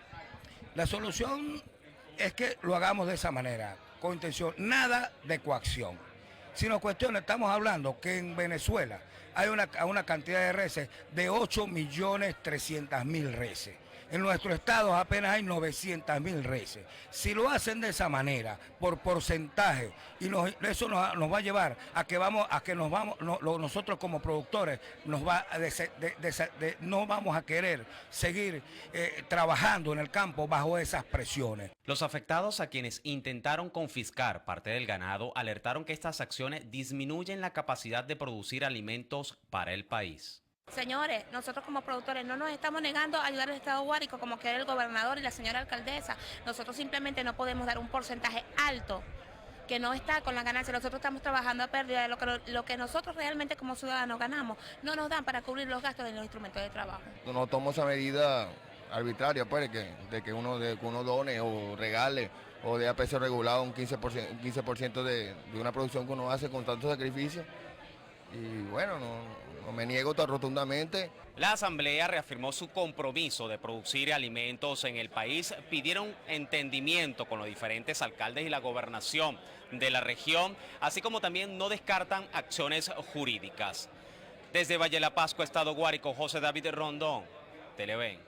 La solución es que lo hagamos de esa manera, con intención, nada de coacción, sino cuestiones. Estamos hablando que en Venezuela hay una cantidad de reses de 8.300.000 reses. En nuestro estado apenas hay 900.000 reses. Si lo hacen de esa manera, por porcentaje, y eso nos va a llevar a que nosotros como productores no vamos a querer seguir trabajando en el campo bajo esas presiones. Los afectados, a quienes intentaron confiscar parte del ganado, alertaron que estas acciones disminuyen la capacidad de producir alimentos para el país. Señores, nosotros como productores no nos estamos negando a ayudar al Estado Guárico como quiere el gobernador y la señora alcaldesa. Nosotros simplemente no podemos dar un porcentaje alto que no está con la ganancia. Nosotros estamos trabajando a pérdida de lo que nosotros realmente como ciudadanos ganamos. No nos dan para cubrir los gastos de los instrumentos de trabajo. No tomo esa medida arbitraria, pues, de que uno done o regale o dé a precio regulado un 15% de una producción que uno hace con tanto sacrificio. Y bueno, no me niego tan rotundamente. La Asamblea reafirmó su compromiso de producir alimentos en el país, pidieron entendimiento con los diferentes alcaldes y la gobernación de la región, así como también no descartan acciones jurídicas. Desde Valle de la Pascua, Estado Guárico, José David Rondón, Televen.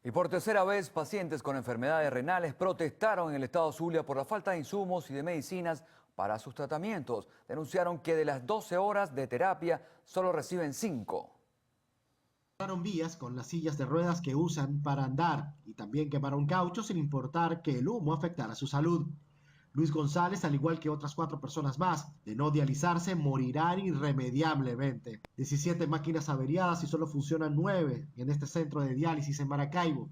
Y por tercera vez, pacientes con enfermedades renales protestaron en el estado Zulia por la falta de insumos y de medicinas para sus tratamientos. Denunciaron que de las 12 horas de terapia solo reciben 5. Quemaron vías con las sillas de ruedas que usan para andar y también quemaron caucho sin importar que el humo afectara su salud. Luis González, al igual que otras 4 personas más, de no dializarse, morirán irremediablemente. 17 máquinas averiadas y solo funcionan 9 en este centro de diálisis en Maracaibo.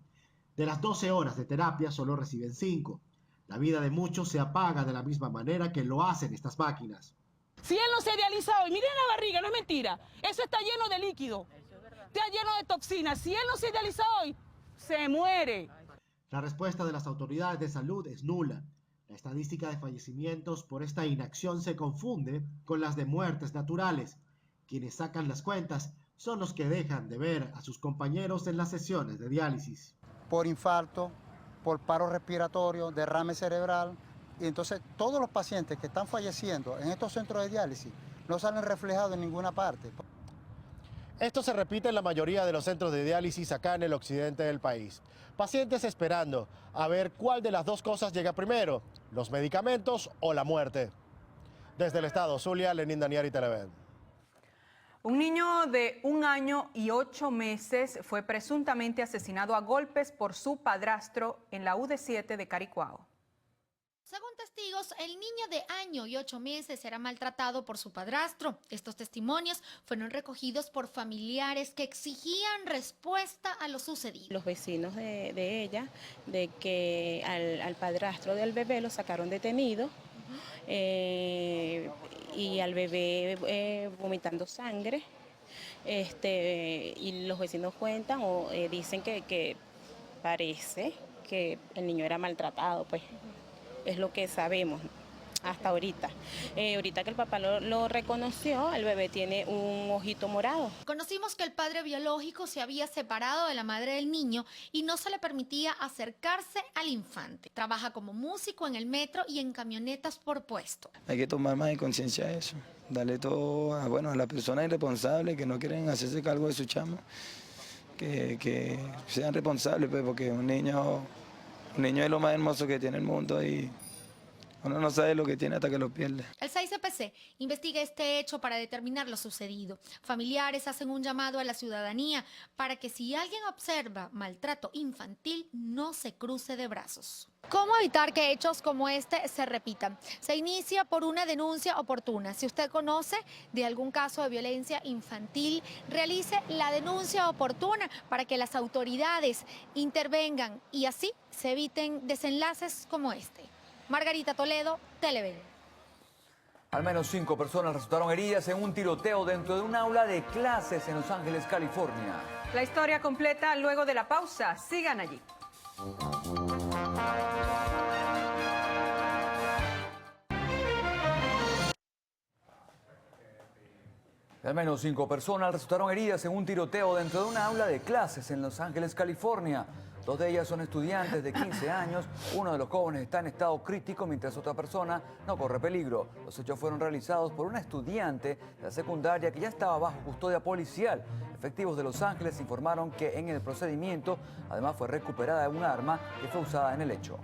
De las 12 horas de terapia solo reciben 5. La vida de muchos se apaga de la misma manera que lo hacen estas máquinas. Si él no se dializa hoy, miren la barriga, no es mentira, eso está lleno de líquido, está lleno de toxinas. Si él no se dializa hoy, se muere. La respuesta de las autoridades de salud es nula. La estadística de fallecimientos por esta inacción se confunde con las de muertes naturales. Quienes sacan las cuentas son los que dejan de ver a sus compañeros en las sesiones de diálisis. Por infarto, por paro respiratorio, derrame cerebral, y entonces todos los pacientes que están falleciendo en estos centros de diálisis no salen reflejados en ninguna parte. Esto se repite en la mayoría de los centros de diálisis acá en el occidente del país. Pacientes esperando a ver cuál de las dos cosas llega primero, los medicamentos o la muerte. Desde el estado Zulia, Lenín Daniari, Televen. Un niño de 1 año y 8 meses fue presuntamente asesinado a golpes por su padrastro en la UD7 de Caricuao. Según testigos, el niño de 1 año y 8 meses era maltratado por su padrastro. Estos testimonios fueron recogidos por familiares que exigían respuesta a lo sucedido. Los vecinos de ella, de que al padrastro del bebé lo sacaron detenido y al bebé vomitando sangre. Y los vecinos cuentan o dicen que parece que el niño era maltratado, pues es lo que sabemos hasta ahorita. Ahorita que el papá lo reconoció, el bebé tiene un ojito morado. Conocimos que el padre biológico se había separado de la madre del niño y no se le permitía acercarse al infante. Trabaja como músico en el metro y en camionetas por puesto. Hay que tomar más de conciencia de eso, darle todo a las personas irresponsables que no quieren hacerse cargo de su chamo, que sean responsables, pues, porque un niño es lo más hermoso que tiene el mundo y uno no sabe lo que tiene hasta que lo pierde. El 6CPC investiga este hecho para determinar lo sucedido. Familiares hacen un llamado a la ciudadanía para que si alguien observa maltrato infantil, no se cruce de brazos. ¿Cómo evitar que hechos como este se repitan? Se inicia por una denuncia oportuna. Si usted conoce de algún caso de violencia infantil, realice la denuncia oportuna para que las autoridades intervengan y así se eviten desenlaces como este. Margarita Toledo, Televen. Al menos 5 personas resultaron heridas en un tiroteo dentro de un aula de clases en Los Ángeles, California. La historia completa luego de la pausa. Sigan allí. Al menos 5 personas resultaron heridas en un tiroteo dentro de un aula de clases en Los Ángeles, California. 2 de ellas son estudiantes de 15 años. Uno de los jóvenes está en estado crítico, mientras otra persona no corre peligro. Los hechos fueron realizados por una estudiante de la secundaria que ya estaba bajo custodia policial. Efectivos de Los Ángeles informaron que en el procedimiento, además, fue recuperada un arma que fue usada en el hecho.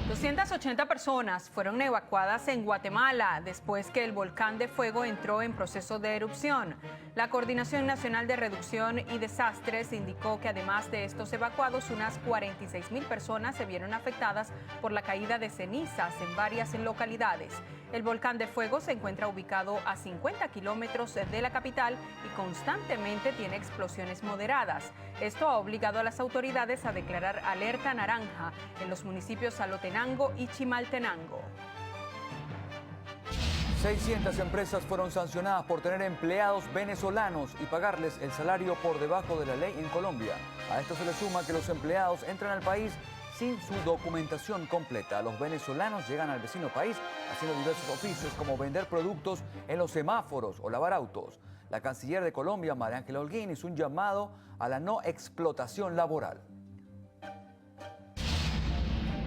280 personas fueron evacuadas en Guatemala después que el volcán de fuego entró en proceso de erupción. La Coordinación Nacional de Reducción y Desastres indicó que además de estos evacuados, unas 46,000 personas se vieron afectadas por la caída de cenizas en varias localidades. El volcán de fuego se encuentra ubicado a 50 kilómetros de la capital y constantemente tiene explosiones moderadas. Esto ha obligado a las autoridades a declarar alerta naranja en los municipios Salotenango y Chimaltenango. 600 empresas fueron sancionadas por tener empleados venezolanos y pagarles el salario por debajo de la ley en Colombia. A esto se le suma que los empleados entran al país sin su documentación completa. Los venezolanos llegan al vecino país haciendo diversos oficios como vender productos en los semáforos o lavar autos. La canciller de Colombia, María Ángela Holguín, hizo un llamado a la no explotación laboral.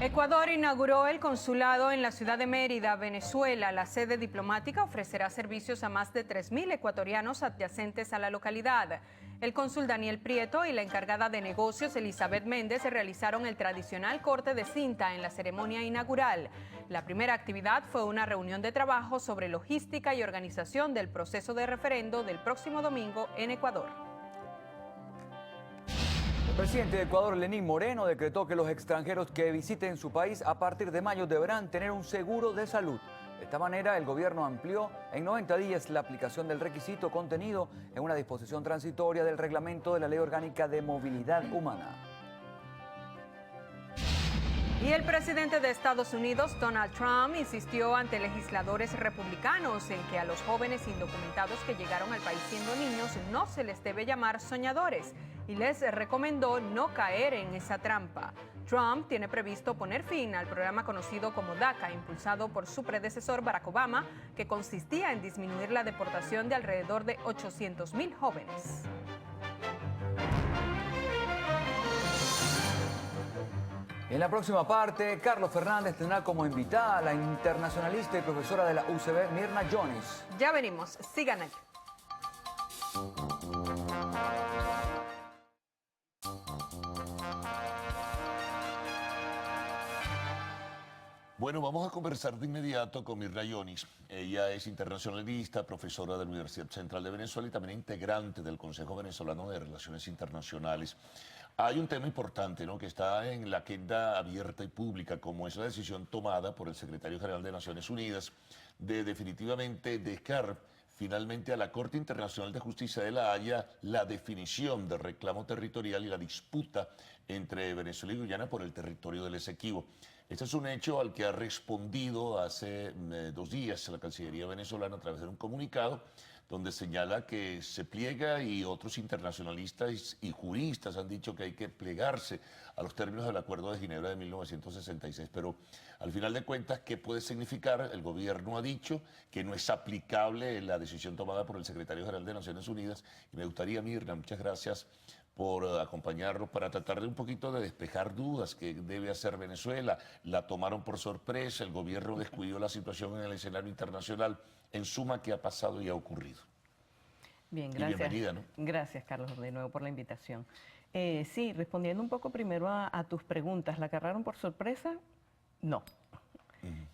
Ecuador inauguró el consulado en la ciudad de Mérida, Venezuela. La sede diplomática ofrecerá servicios a más de 3,000 ecuatorianos adyacentes a la localidad. El cónsul Daniel Prieto y la encargada de negocios Elizabeth Méndez realizaron el tradicional corte de cinta en la ceremonia inaugural. La primera actividad fue una reunión de trabajo sobre logística y organización del proceso de referendo del próximo domingo en Ecuador. El presidente de Ecuador, Lenín Moreno, decretó que los extranjeros que visiten su país a partir de mayo deberán tener un seguro de salud. De esta manera, el gobierno amplió en 90 días la aplicación del requisito contenido en una disposición transitoria del reglamento de la Ley Orgánica de Movilidad Humana. Y el presidente de Estados Unidos, Donald Trump, insistió ante legisladores republicanos en que a los jóvenes indocumentados que llegaron al país siendo niños no se les debe llamar soñadores y les recomendó no caer en esa trampa. Trump tiene previsto poner fin al programa conocido como DACA, impulsado por su predecesor Barack Obama, que consistía en disminuir la deportación de alrededor de 800,000 jóvenes. En la próxima parte, Carlos Fernández tendrá como invitada a la internacionalista y profesora de la UCB, Mirna Jones. Ya venimos, sigan allí. Bueno, vamos a conversar de inmediato con Mirna Jones. Ella es internacionalista, profesora de la Universidad Central de Venezuela y también integrante del Consejo Venezolano de Relaciones Internacionales. Hay un tema importante, ¿no?, que está en la agenda abierta y pública, como es la decisión tomada por el secretario general de Naciones Unidas de definitivamente dejar finalmente a la Corte Internacional de Justicia de La Haya la definición de reclamo territorial y la disputa entre Venezuela y Guyana por el territorio del Esequibo. Este es un hecho al que ha respondido hace 2 días la Cancillería venezolana a través de un comunicado donde señala que se pliega y otros internacionalistas y juristas han dicho que hay que plegarse a los términos del Acuerdo de Ginebra de 1966. Pero al final de cuentas, ¿qué puede significar? El gobierno ha dicho que no es aplicable la decisión tomada por el secretario general de Naciones Unidas. Y me gustaría, Mirna, muchas gracias por acompañarnos para tratar de un poquito de despejar dudas que debe hacer Venezuela. La tomaron por sorpresa, el gobierno descuidó la situación en el escenario internacional. En suma, ¿qué ha pasado y ha ocurrido? Bien, gracias. Y bienvenida, ¿no? Gracias, Carlos, de nuevo por la invitación. Sí, respondiendo un poco primero a tus preguntas, ¿la agarraron por sorpresa? No.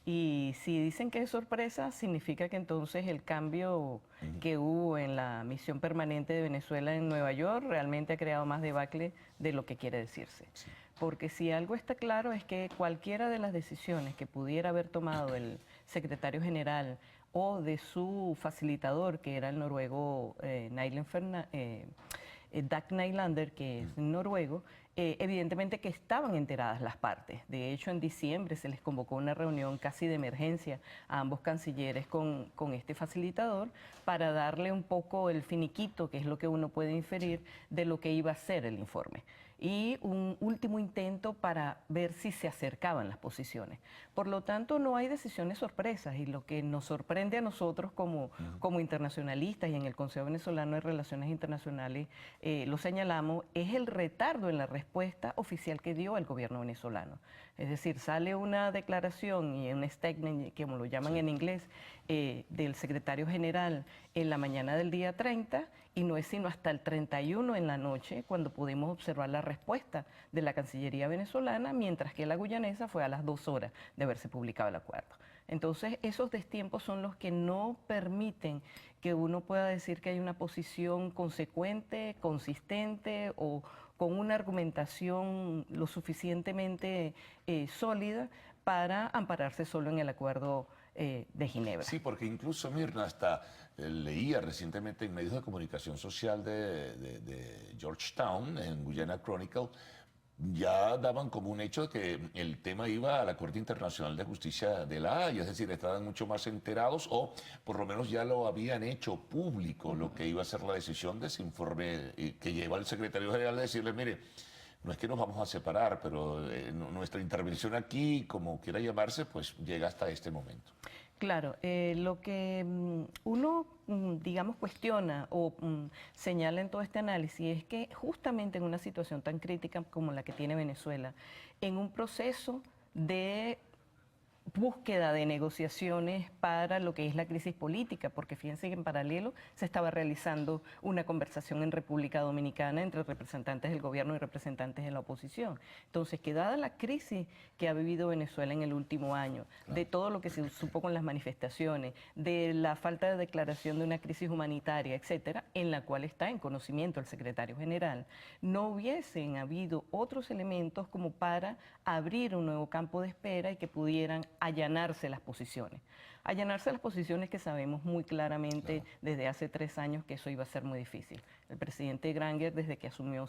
Y si dicen que es sorpresa, significa que entonces el cambio que hubo en la misión permanente de Venezuela en Nueva York realmente ha creado más debacle de lo que quiere decirse. Sí. Porque si algo está claro es que cualquiera de las decisiones que pudiera haber tomado el secretario general o de su facilitador, que era el noruego Dag Nylander, que es noruego, evidentemente que estaban enteradas las partes. De hecho, en diciembre se les convocó una reunión casi de emergencia a ambos cancilleres con este facilitador para darle un poco el finiquito, que es lo que uno puede inferir de lo que iba a ser el informe. Y un último intento para ver si se acercaban las posiciones. Por lo tanto, no hay decisiones sorpresas y lo que nos sorprende a nosotros como internacionalistas y en el Consejo Venezolano de Relaciones Internacionales lo señalamos, es el retardo en la respuesta oficial que dio el gobierno venezolano. Es decir, sale una declaración y un statement, como lo llaman en inglés, del secretario general en la mañana del día 30 y no es sino hasta el 31 en la noche cuando pudimos observar la respuesta de la Cancillería venezolana, mientras que la guyanesa fue a las 2 horas de haberse publicado el acuerdo. Entonces, esos destiempos son los que no permiten que uno pueda decir que hay una posición consecuente, consistente o con una argumentación lo suficientemente sólida para ampararse solo en el acuerdo de Ginebra. Sí, porque incluso, Mirna, hasta leía recientemente en medios de comunicación social de Georgetown, en Guyana Chronicle, ya daban como un hecho de que el tema iba a la Corte Internacional de Justicia de La Haya, es decir, estaban mucho más enterados o por lo menos ya lo habían hecho público, lo que iba a ser la decisión de ese informe que lleva el secretario general a decirle, mire, no es que nos vamos a separar, pero nuestra intervención aquí, como quiera llamarse, pues llega hasta este momento. Claro, lo que uno, digamos, cuestiona o señala en todo este análisis es que justamente en una situación tan crítica como la que tiene Venezuela, en un proceso de búsqueda de negociaciones para lo que es la crisis política, porque fíjense que en paralelo se estaba realizando una conversación en República Dominicana entre representantes del gobierno y representantes de la oposición. Entonces, que dada la crisis que ha vivido Venezuela en el último año, de todo lo que se supo con las manifestaciones, de la falta de declaración de una crisis humanitaria, etcétera, en la cual está en conocimiento el secretario general, no hubiesen habido otros elementos como para abrir un nuevo campo de espera y que pudieran allanarse las posiciones. Allanarse las posiciones que sabemos muy claramente desde hace 3 años que eso iba a ser muy difícil. El presidente Granger, desde que asumió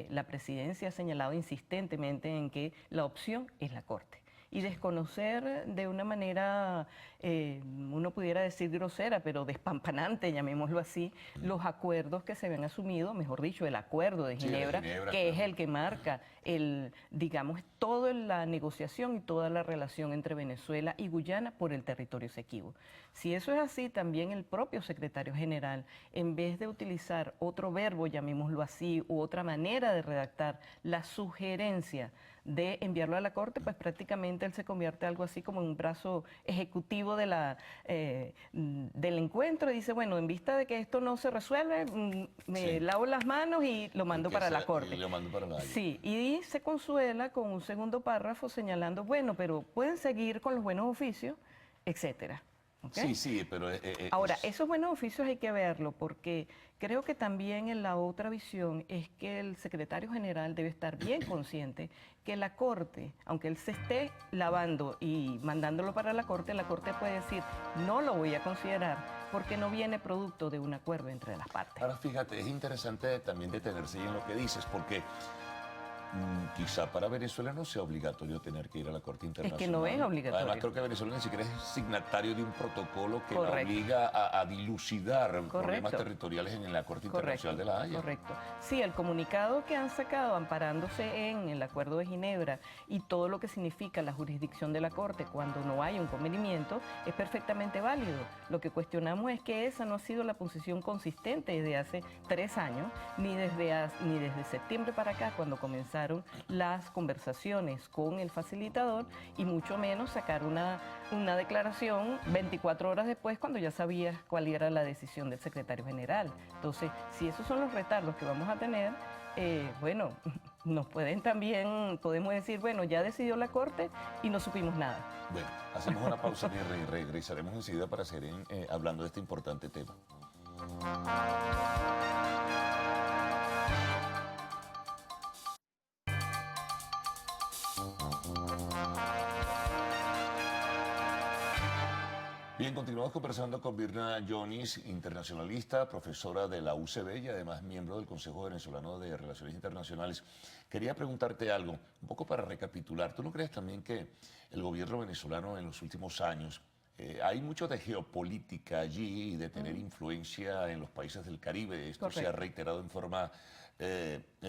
la presidencia, ha señalado insistentemente en que la opción es la Corte. Y desconocer de una manera, uno pudiera decir grosera, pero despampanante, llamémoslo así, los acuerdos que se habían asumido, mejor dicho, el acuerdo de Ginebra, que es el que marca, digamos, toda la negociación y toda la relación entre Venezuela y Guyana por el territorio Esequibo. Si eso es así, también el propio secretario general, en vez de utilizar otro verbo, llamémoslo así, u otra manera de redactar la sugerencia de enviarlo a la Corte, pues prácticamente él se convierte algo así como en un brazo ejecutivo de del encuentro y dice, bueno, en vista de que esto no se resuelve, me lavo las manos y lo mando para la Corte. Sí, y se consuela con un segundo párrafo señalando, bueno, pero pueden seguir con los buenos oficios, etcétera. ¿ok? Sí, sí, pero... Ahora, esos buenos oficios hay que verlo porque creo que también en la otra visión es que el secretario general debe estar bien consciente que la Corte, aunque él se esté lavando y mandándolo para la Corte puede decir, no lo voy a considerar porque no viene producto de un acuerdo entre las partes. Ahora, fíjate, es interesante también detenerse en lo que dices, porque quizá para Venezuela no sea obligatorio tener que ir a la Corte Internacional. Es que no es obligatorio. Además, creo que Venezuela ni siquiera es signatario de un protocolo que la Correcto. obliga a dilucidar problemas Correcto. territoriales en la Corte Internacional de La Haya. Correcto. Sí, el comunicado que han sacado amparándose en el Acuerdo de Ginebra y todo lo que significa la jurisdicción de la Corte cuando no hay un convenimiento es perfectamente válido. Lo que cuestionamos es que esa no ha sido la posición consistente desde hace 3 años, ni desde septiembre para acá, cuando comenzaron las conversaciones con el facilitador, y mucho menos sacar una declaración 24 horas después cuando ya sabías cuál era la decisión del secretario general. Entonces, si esos son los retardos que vamos a tener, bueno, nos pueden también, podemos decir, bueno, ya decidió la Corte y no supimos nada. Bueno, hacemos una pausa y regresaremos enseguida para seguir hablando de este importante tema. Bien, continuamos conversando con Virna Yonis, internacionalista, profesora de la UCB y además miembro del Consejo Venezolano de Relaciones Internacionales. Quería preguntarte algo, un poco para recapitular. ¿Tú no crees también que el gobierno venezolano en los últimos años, hay mucho de geopolítica allí y de tener influencia en los países del Caribe? Esto se ha reiterado en forma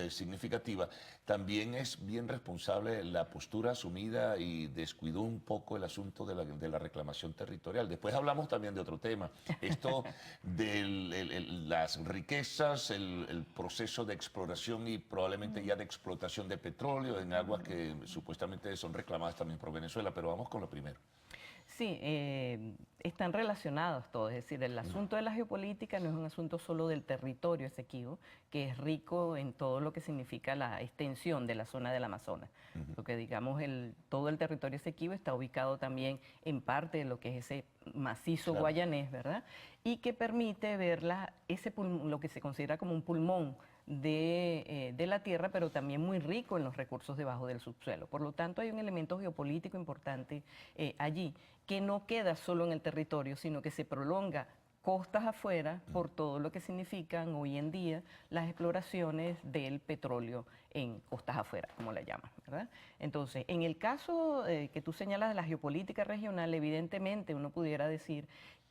significativa. También es bien responsable la postura asumida y descuidó un poco el asunto de la reclamación territorial. Después hablamos también de otro tema, esto de las riquezas, el proceso de exploración y probablemente ya de explotación de petróleo en aguas que supuestamente son reclamadas también por Venezuela, pero vamos con lo primero. Sí, están relacionados todos, es decir, el asunto de la geopolítica no es un asunto solo del territorio Esequibo, que es rico en todo lo que significa la extensión de la zona del Amazonas. Porque digamos, todo el territorio Esequibo está ubicado también en parte de lo que es ese macizo guayanés, ¿verdad? Y que permite ver lo que se considera como un pulmón de la tierra, pero también muy rico en los recursos debajo del subsuelo. Por lo tanto, hay un elemento geopolítico importante allí, que no queda solo en el territorio, sino que se prolonga costas afuera por todo lo que significan hoy en día las exploraciones del petróleo en costas afuera, como la llaman, ¿verdad? Entonces, en el caso que tú señalas de la geopolítica regional, evidentemente uno pudiera decir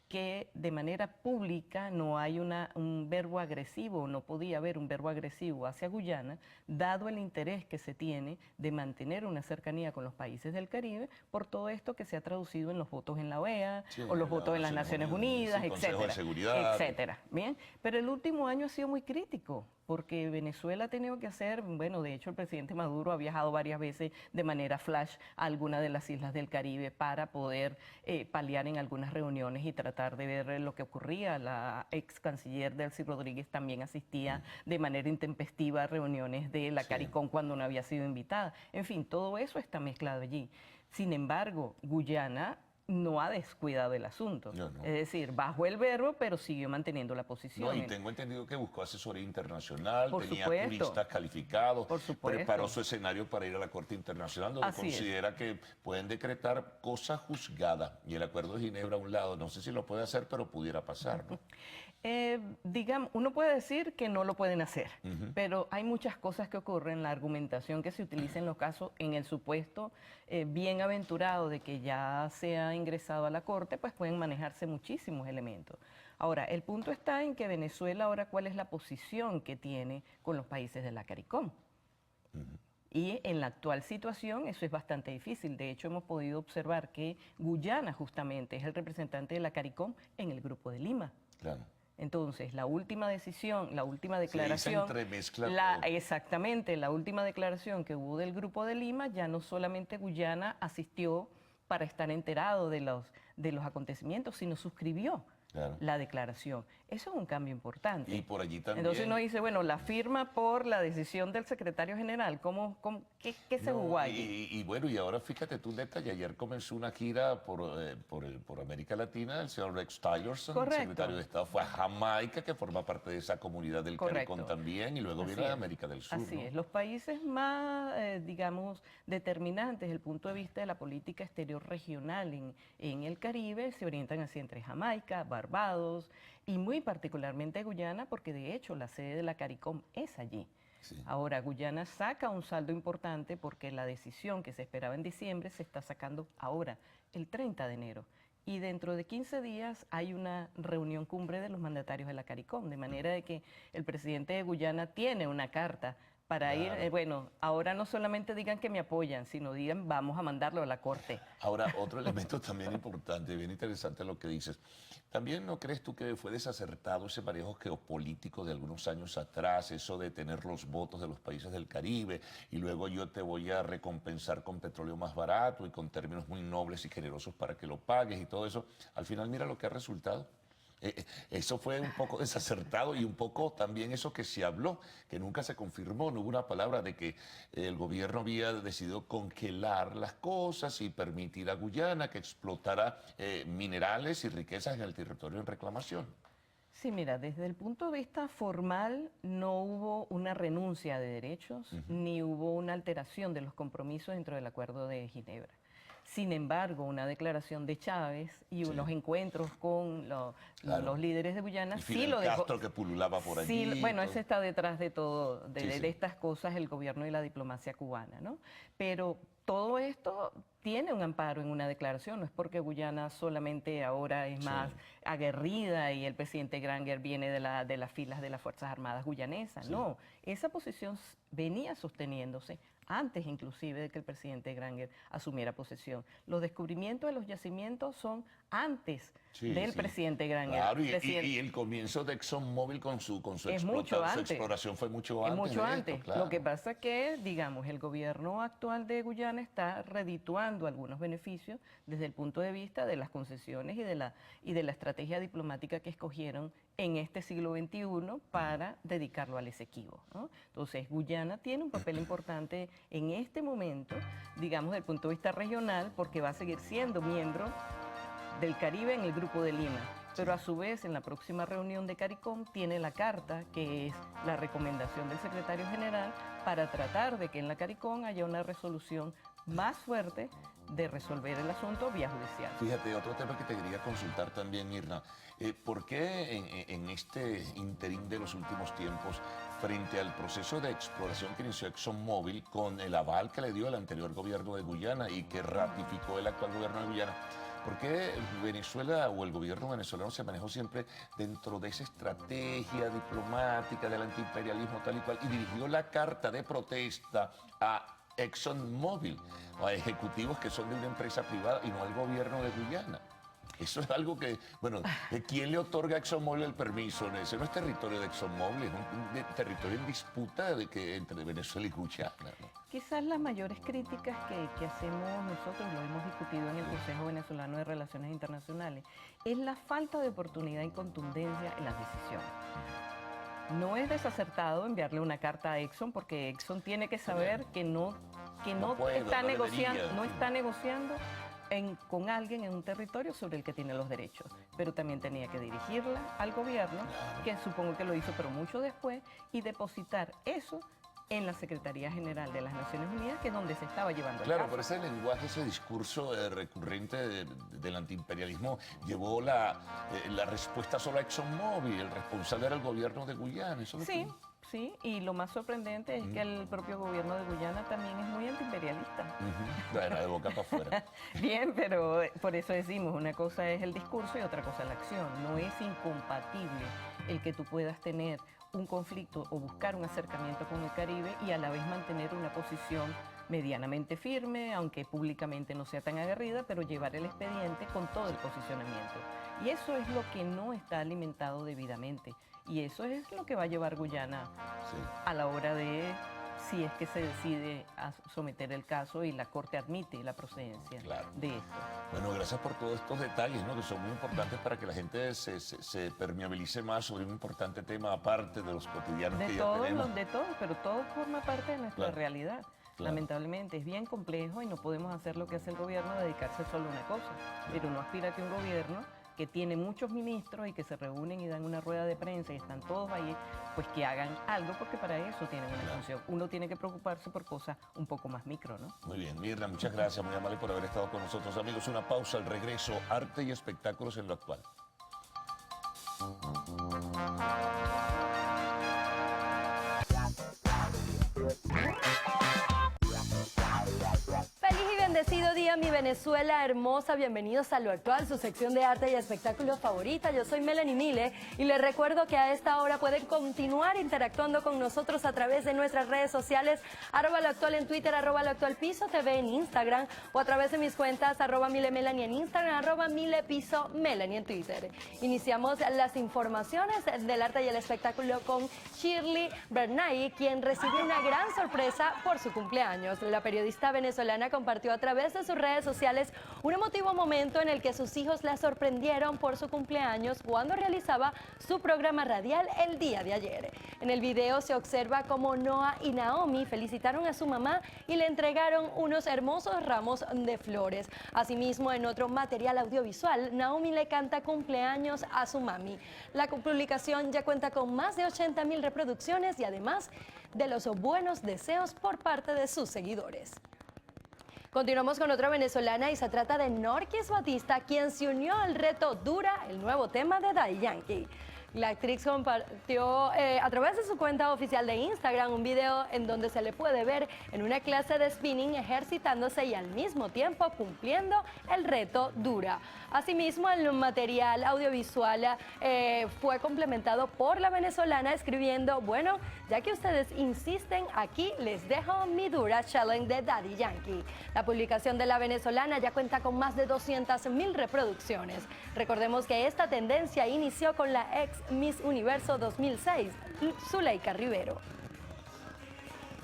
que de manera pública no hay un verbo agresivo, no podía haber un verbo agresivo hacia Guyana, dado el interés que se tiene de mantener una cercanía con los países del Caribe por todo esto que se ha traducido en los votos en la OEA, o los votos en las Naciones Unidas, etcétera, etcétera. Bien, pero el último año ha sido muy crítico, porque Venezuela ha tenido que hacer, bueno, de hecho el presidente Maduro ha viajado varias veces de manera flash a alguna de las islas del Caribe para poder paliar en algunas reuniones y tratar de ver lo que ocurría. La ex canciller Delcy Rodríguez también asistía de manera intempestiva a reuniones de la CARICOM cuando no había sido invitada. En fin, todo eso está mezclado allí. Sin embargo, Guyana no ha descuidado el asunto. Es decir, bajó el verbo, pero siguió manteniendo la posición. No, y tengo entendido que buscó asesoría internacional, tenía supuesto. juristas calificados, preparó su escenario para ir a la Corte Internacional, donde considera que pueden decretar cosa juzgada. Y el Acuerdo de Ginebra a un lado, no sé si lo puede hacer, pero pudiera pasar, ¿no? Digamos, uno puede decir que no lo pueden hacer, pero hay muchas cosas que ocurren. La argumentación que se utiliza en los casos, en el supuesto bien aventurado de que ya se ha ingresado a la Corte, pues pueden manejarse muchísimos elementos. Ahora, el punto está en que Venezuela ahora, ¿cuál es la posición que tiene con los países de la CARICOM? Y en la actual situación eso es bastante difícil. De hecho, hemos podido observar que Guyana justamente es el representante de la CARICOM en el Grupo de Lima. Claro. Entonces, la última decisión, la última declaración, exactamente, la última declaración que hubo del Grupo de Lima, ya no solamente Guyana asistió para estar enterado de los acontecimientos, sino suscribió la declaración. Eso es un cambio importante. Y por allí también... Entonces uno dice, bueno, la firma por la decisión del secretario general, ¿qué se jugó allí? Y bueno, y ahora fíjate tú un detalle, ayer comenzó una gira por América Latina, el señor Rex Tillerson, el secretario de Estado, fue a Jamaica, que forma parte de esa comunidad del CARICOM también, y luego viene a América del Sur. Así es, los países más, digamos, determinantes desde el punto de vista de la política exterior regional en el Caribe se orientan hacia entre Jamaica, Barbados y muy particularmente Guyana, porque de hecho la sede de la CARICOM es allí. Ahora, Guyana saca un saldo importante porque la decisión que se esperaba en diciembre se está sacando ahora, el 30 de enero. Y dentro de 15 días hay una reunión cumbre de los mandatarios de la CARICOM, de manera de que el presidente de Guyana tiene una carta para ir, bueno, ahora no solamente digan que me apoyan, sino digan vamos a mandarlo a la corte. Ahora, otro elemento también importante, bien interesante lo que dices. ¿También no crees tú que fue desacertado ese manejo geopolítico de algunos años atrás, eso de tener los votos de los países del Caribe y luego yo te voy a recompensar con petróleo más barato y con términos muy nobles y generosos para que lo pagues y todo eso? Al final mira lo que ha resultado. Eso fue un poco desacertado y un poco también eso que se habló, que nunca se confirmó, no hubo una palabra de que el gobierno había decidido congelar las cosas y permitir a Guyana que explotara minerales y riquezas en el territorio en reclamación. Sí, mira, desde el punto de vista formal no hubo una renuncia de derechos, ni hubo una alteración de los compromisos dentro del Acuerdo de Ginebra. Sin embargo, una declaración de Chávez y unos encuentros con los líderes de Guyana sí lo dejó. Castro que pululaba por allí. Sí, bueno, ese está detrás de todo, de estas cosas, el gobierno y la diplomacia cubana, ¿no? Pero todo esto tiene un amparo en una declaración, no es porque Guyana solamente ahora es más aguerrida y el presidente Granger viene de las filas de las Fuerzas Armadas guyanesas, no, esa posición venía sosteniéndose antes inclusive de que el presidente Granger asumiera posesión. Los descubrimientos de los yacimientos son antes del presidente Granger. Claro, y el comienzo de ExxonMobil con su exploración fue mucho antes. Mucho antes. Esto, claro. Lo que pasa es que, digamos, el gobierno actual de Guyana está redituando algunos beneficios desde el punto de vista de las concesiones y de la estrategia diplomática que escogieron en este siglo XXI para dedicarlo al Esequibo, ¿no? Entonces, Guyana tiene un papel importante en este momento, digamos, desde el punto de vista regional, porque va a seguir siendo miembro del Caribe en el Grupo de Lima. Pero a su vez, en la próxima reunión de CARICOM tiene la carta, que es la recomendación del secretario general, para tratar de que en la CARICOM haya una resolución más fuerte de resolver el asunto vía judicial. Fíjate, otro tema que te quería consultar también, Mirna. ¿Por qué en este interín de los últimos tiempos, frente al proceso de exploración que inició ExxonMobil con el aval que le dio el anterior gobierno de Guyana y que ratificó el actual gobierno de Guyana, ¿por qué Venezuela o el gobierno venezolano se manejó siempre dentro de esa estrategia diplomática del antiimperialismo tal y cual y dirigió la carta de protesta a ExxonMobil o a ejecutivos que son de una empresa privada y no al gobierno de Guyana? Eso es algo que, bueno, ¿quién le otorga a ExxonMobil el permiso? Ese no es territorio de ExxonMobil, es un territorio en disputa entre Venezuela y Guyana, ¿no? Quizás las mayores críticas que hacemos nosotros, lo hemos discutido en el Consejo Venezolano de Relaciones Internacionales, es la falta de oportunidad y contundencia en las decisiones. No es desacertado enviarle una carta a Exxon porque Exxon tiene que saber que no está negociando con alguien en un territorio sobre el que tiene los derechos, pero también tenía que dirigirla al gobierno, que supongo que lo hizo, pero mucho después, y depositar eso en la Secretaría General de las Naciones Unidas, que es donde se estaba llevando el caso. Por ese lenguaje, ese discurso recurrente del antiimperialismo llevó la respuesta solo a ExxonMobil, el responsable era el gobierno de Guyana. ¿Eso Sí, y lo más sorprendente es que el propio gobierno de Guyana también es muy antiimperialista. Bueno, de boca para afuera. Bien, pero por eso decimos, una cosa es el discurso y otra cosa es la acción. No es incompatible el que tú puedas tener un conflicto o buscar un acercamiento con el Caribe y a la vez mantener una posición medianamente firme, aunque públicamente no sea tan aguerrida, pero llevar el expediente con todo el posicionamiento. Y eso es lo que no está alimentado debidamente. Y eso es lo que va a llevar Guyana a la hora de si es que se decide a someter el caso y la Corte admite la procedencia de esto. Bueno, gracias por todos estos detalles, ¿no? Que son muy importantes para que la gente se permeabilice más sobre un importante tema aparte de los cotidianos que ya tenemos. De todo, pero todo forma parte de nuestra realidad. Claro. Lamentablemente es bien complejo y no podemos hacer lo que hace el gobierno, dedicarse solo a una cosa. Pero uno aspira a que un gobierno que tiene muchos ministros y que se reúnen y dan una rueda de prensa y están todos ahí, pues que hagan algo, porque para eso tienen una función. Uno tiene que preocuparse por cosas un poco más micro, ¿no? Muy bien, Mirna, muchas gracias, muy amable por haber estado con nosotros. Amigos, una pausa, al regreso, arte y espectáculos en lo actual. Feliz y bendecido día, mi Venezuela hermosa. Bienvenidos a Lo Actual, su sección de arte y espectáculos favorita. Yo soy Melanie Mile y les recuerdo que a esta hora pueden continuar interactuando con nosotros a través de nuestras redes sociales, @loactual en Twitter, @loactualpiso.tv en Instagram, o a través de mis cuentas @milemelanie en Instagram, @milepisomelanie en Twitter. Iniciamos las informaciones del arte y el espectáculo con Shirley Bernay, quien recibió una gran sorpresa por su cumpleaños. La periodista venezolana compartió a través de sus redes sociales un emotivo momento en el que sus hijos la sorprendieron por su cumpleaños cuando realizaba su programa radial el día de ayer. En el video se observa cómo Noah y Naomi felicitaron a su mamá y le entregaron unos hermosos ramos de flores. Asimismo, en otro material audiovisual, Naomi le canta cumpleaños a su mami. La publicación ya cuenta con más de 80.000 reproducciones y además de los buenos deseos por parte de sus seguidores. Continuamos con otra venezolana y se trata de Norquis Batista, quien se unió al reto Dura, el nuevo tema de Daddy Yankee. La actriz compartió a través de su cuenta oficial de Instagram un video en donde se le puede ver en una clase de spinning ejercitándose y al mismo tiempo cumpliendo el reto Dura. Asimismo, el material audiovisual fue complementado por la venezolana escribiendo: bueno, ya que ustedes insisten, aquí les dejo mi Dura Challenge de Daddy Yankee. La publicación de la venezolana ya cuenta con más de 200.000 reproducciones. Recordemos que esta tendencia inició con la ex Miss Universo 2006, Zuleika Rivero.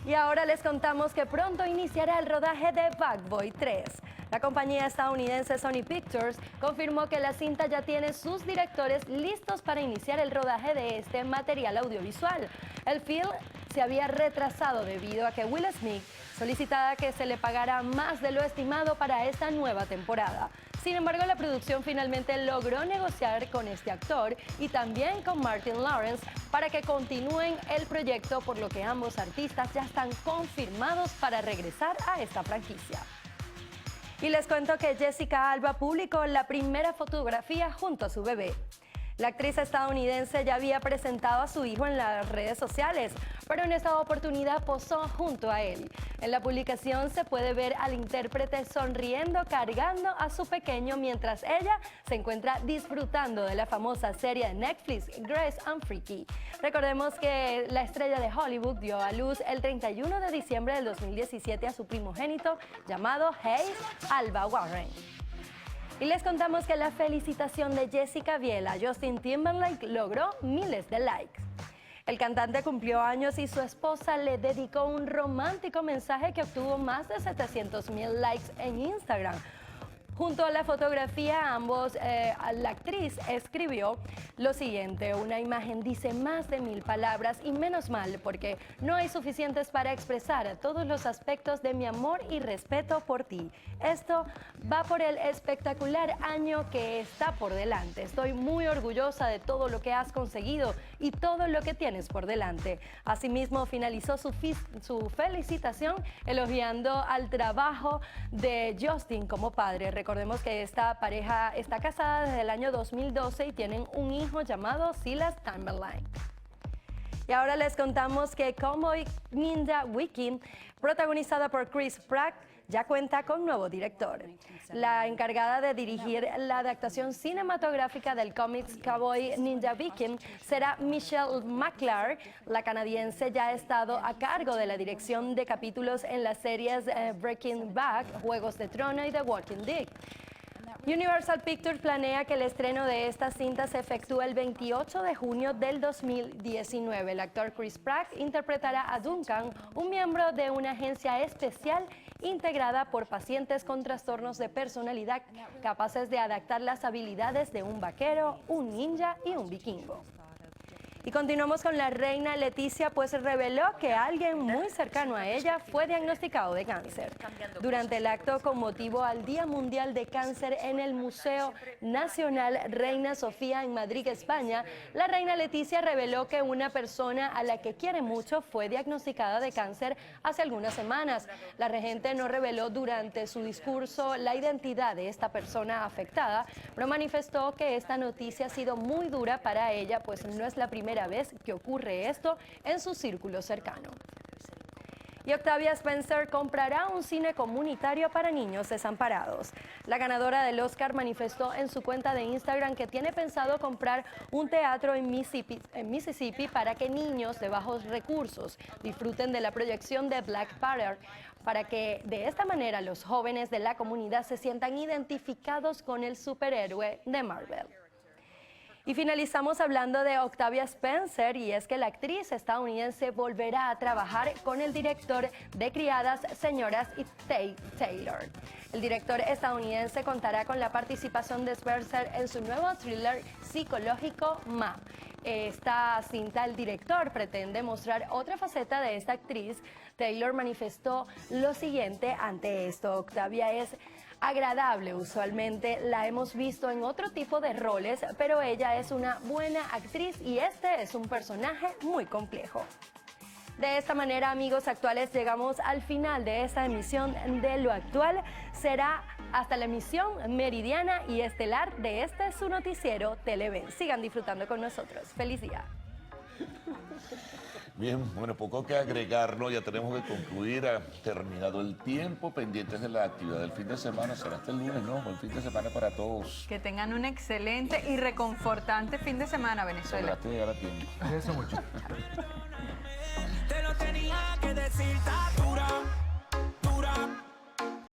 Y ahora les contamos que pronto iniciará el rodaje de Bad Boy 3. La compañía estadounidense Sony Pictures confirmó que la cinta ya tiene sus directores listos para iniciar el rodaje de este material audiovisual. El film se había retrasado debido a que Will Smith solicitaba que se le pagara más de lo estimado para esta nueva temporada. Sin embargo, la producción finalmente logró negociar con este actor y también con Martin Lawrence para que continúen el proyecto, por lo que ambos artistas ya están confirmados para regresar a esta franquicia. Y les cuento que Jessica Alba publicó la primera fotografía junto a su bebé. La actriz estadounidense ya había presentado a su hijo en las redes sociales, pero en esta oportunidad posó junto a él. En la publicación se puede ver al intérprete sonriendo, cargando a su pequeño, mientras ella se encuentra disfrutando de la famosa serie de Netflix, Grace and Frankie. Recordemos que la estrella de Hollywood dio a luz el 31 de diciembre del 2017 a su primogénito llamado Hayes Alba Warren. Y les contamos que la felicitación de Jessica Biel a Justin Timberlake logró miles de likes. El cantante cumplió años y su esposa le dedicó un romántico mensaje que obtuvo más de 700.000 likes en Instagram. Junto a la fotografía, la actriz escribió lo siguiente: una imagen dice más de 1000 palabras y menos mal, porque no hay suficientes para expresar todos los aspectos de mi amor y respeto por ti. Esto va por el espectacular año que está por delante. Estoy muy orgullosa de todo lo que has conseguido y todo lo que tienes por delante. Asimismo, finalizó su felicitación elogiando al trabajo de Justin como padre. Recordemos que esta pareja está casada desde el año 2012 y tienen un hijo llamado Silas Timberlake. Y ahora les contamos que Cowboy Ninja Wiki, protagonizada por Chris Pratt, ya cuenta con nuevo director. La encargada de dirigir la adaptación cinematográfica del cómics Cowboy Ninja Viking será Michelle McClure. La canadiense ya ha estado a cargo de la dirección de capítulos en las series Breaking Bad, Juegos de Tronos y The Walking Dead. Universal Pictures planea que el estreno de esta cinta se efectúe el 28 de junio del 2019. El actor Chris Pratt interpretará a Duncan, un miembro de una agencia especial integrada por pacientes con trastornos de personalidad capaces de adaptar las habilidades de un vaquero, un ninja y un vikingo. Y continuamos con la reina Leticia, pues reveló que alguien muy cercano a ella fue diagnosticado de cáncer. Durante el acto con motivo al Día Mundial de Cáncer en el Museo Nacional Reina Sofía en Madrid, España, la reina Leticia reveló que una persona a la que quiere mucho fue diagnosticada de cáncer hace algunas semanas. La regente no reveló durante su discurso la identidad de esta persona afectada, pero manifestó que esta noticia ha sido muy dura para ella, pues no es la primera vez que ocurre esto en su círculo cercano. Y Octavia Spencer comprará un cine comunitario para niños desamparados. La ganadora del Oscar manifestó en su cuenta de Instagram que tiene pensado comprar un teatro en Mississippi para que niños de bajos recursos disfruten de la proyección de Black Panther, para que de esta manera los jóvenes de la comunidad se sientan identificados con el superhéroe de Marvel. Y finalizamos hablando de Octavia Spencer, y es que la actriz estadounidense volverá a trabajar con el director de Criadas, Señoras y Taylor. El director estadounidense contará con la participación de Spencer en su nuevo thriller psicológico Ma. Esta cinta, el director pretende mostrar otra faceta de esta actriz. Taylor manifestó lo siguiente ante esto: Octavia es agradable, usualmente la hemos visto en otro tipo de roles, pero ella es una buena actriz y este es un personaje muy complejo. De esta manera, amigos actuales, llegamos al final de esta emisión de Lo Actual. Será hasta la emisión meridiana y estelar de este su noticiero Televen. Sigan disfrutando con nosotros. ¡Feliz día! Bien, bueno, poco que agregarlo, ya tenemos que concluir, ha terminado el tiempo, pendientes de la actividad del fin de semana, será hasta el lunes, ¿no? Buen fin de semana para todos. Que tengan un excelente y reconfortante fin de semana, Venezuela. Llegar a tiempo. Eso mucho. Te lo tenía que decir.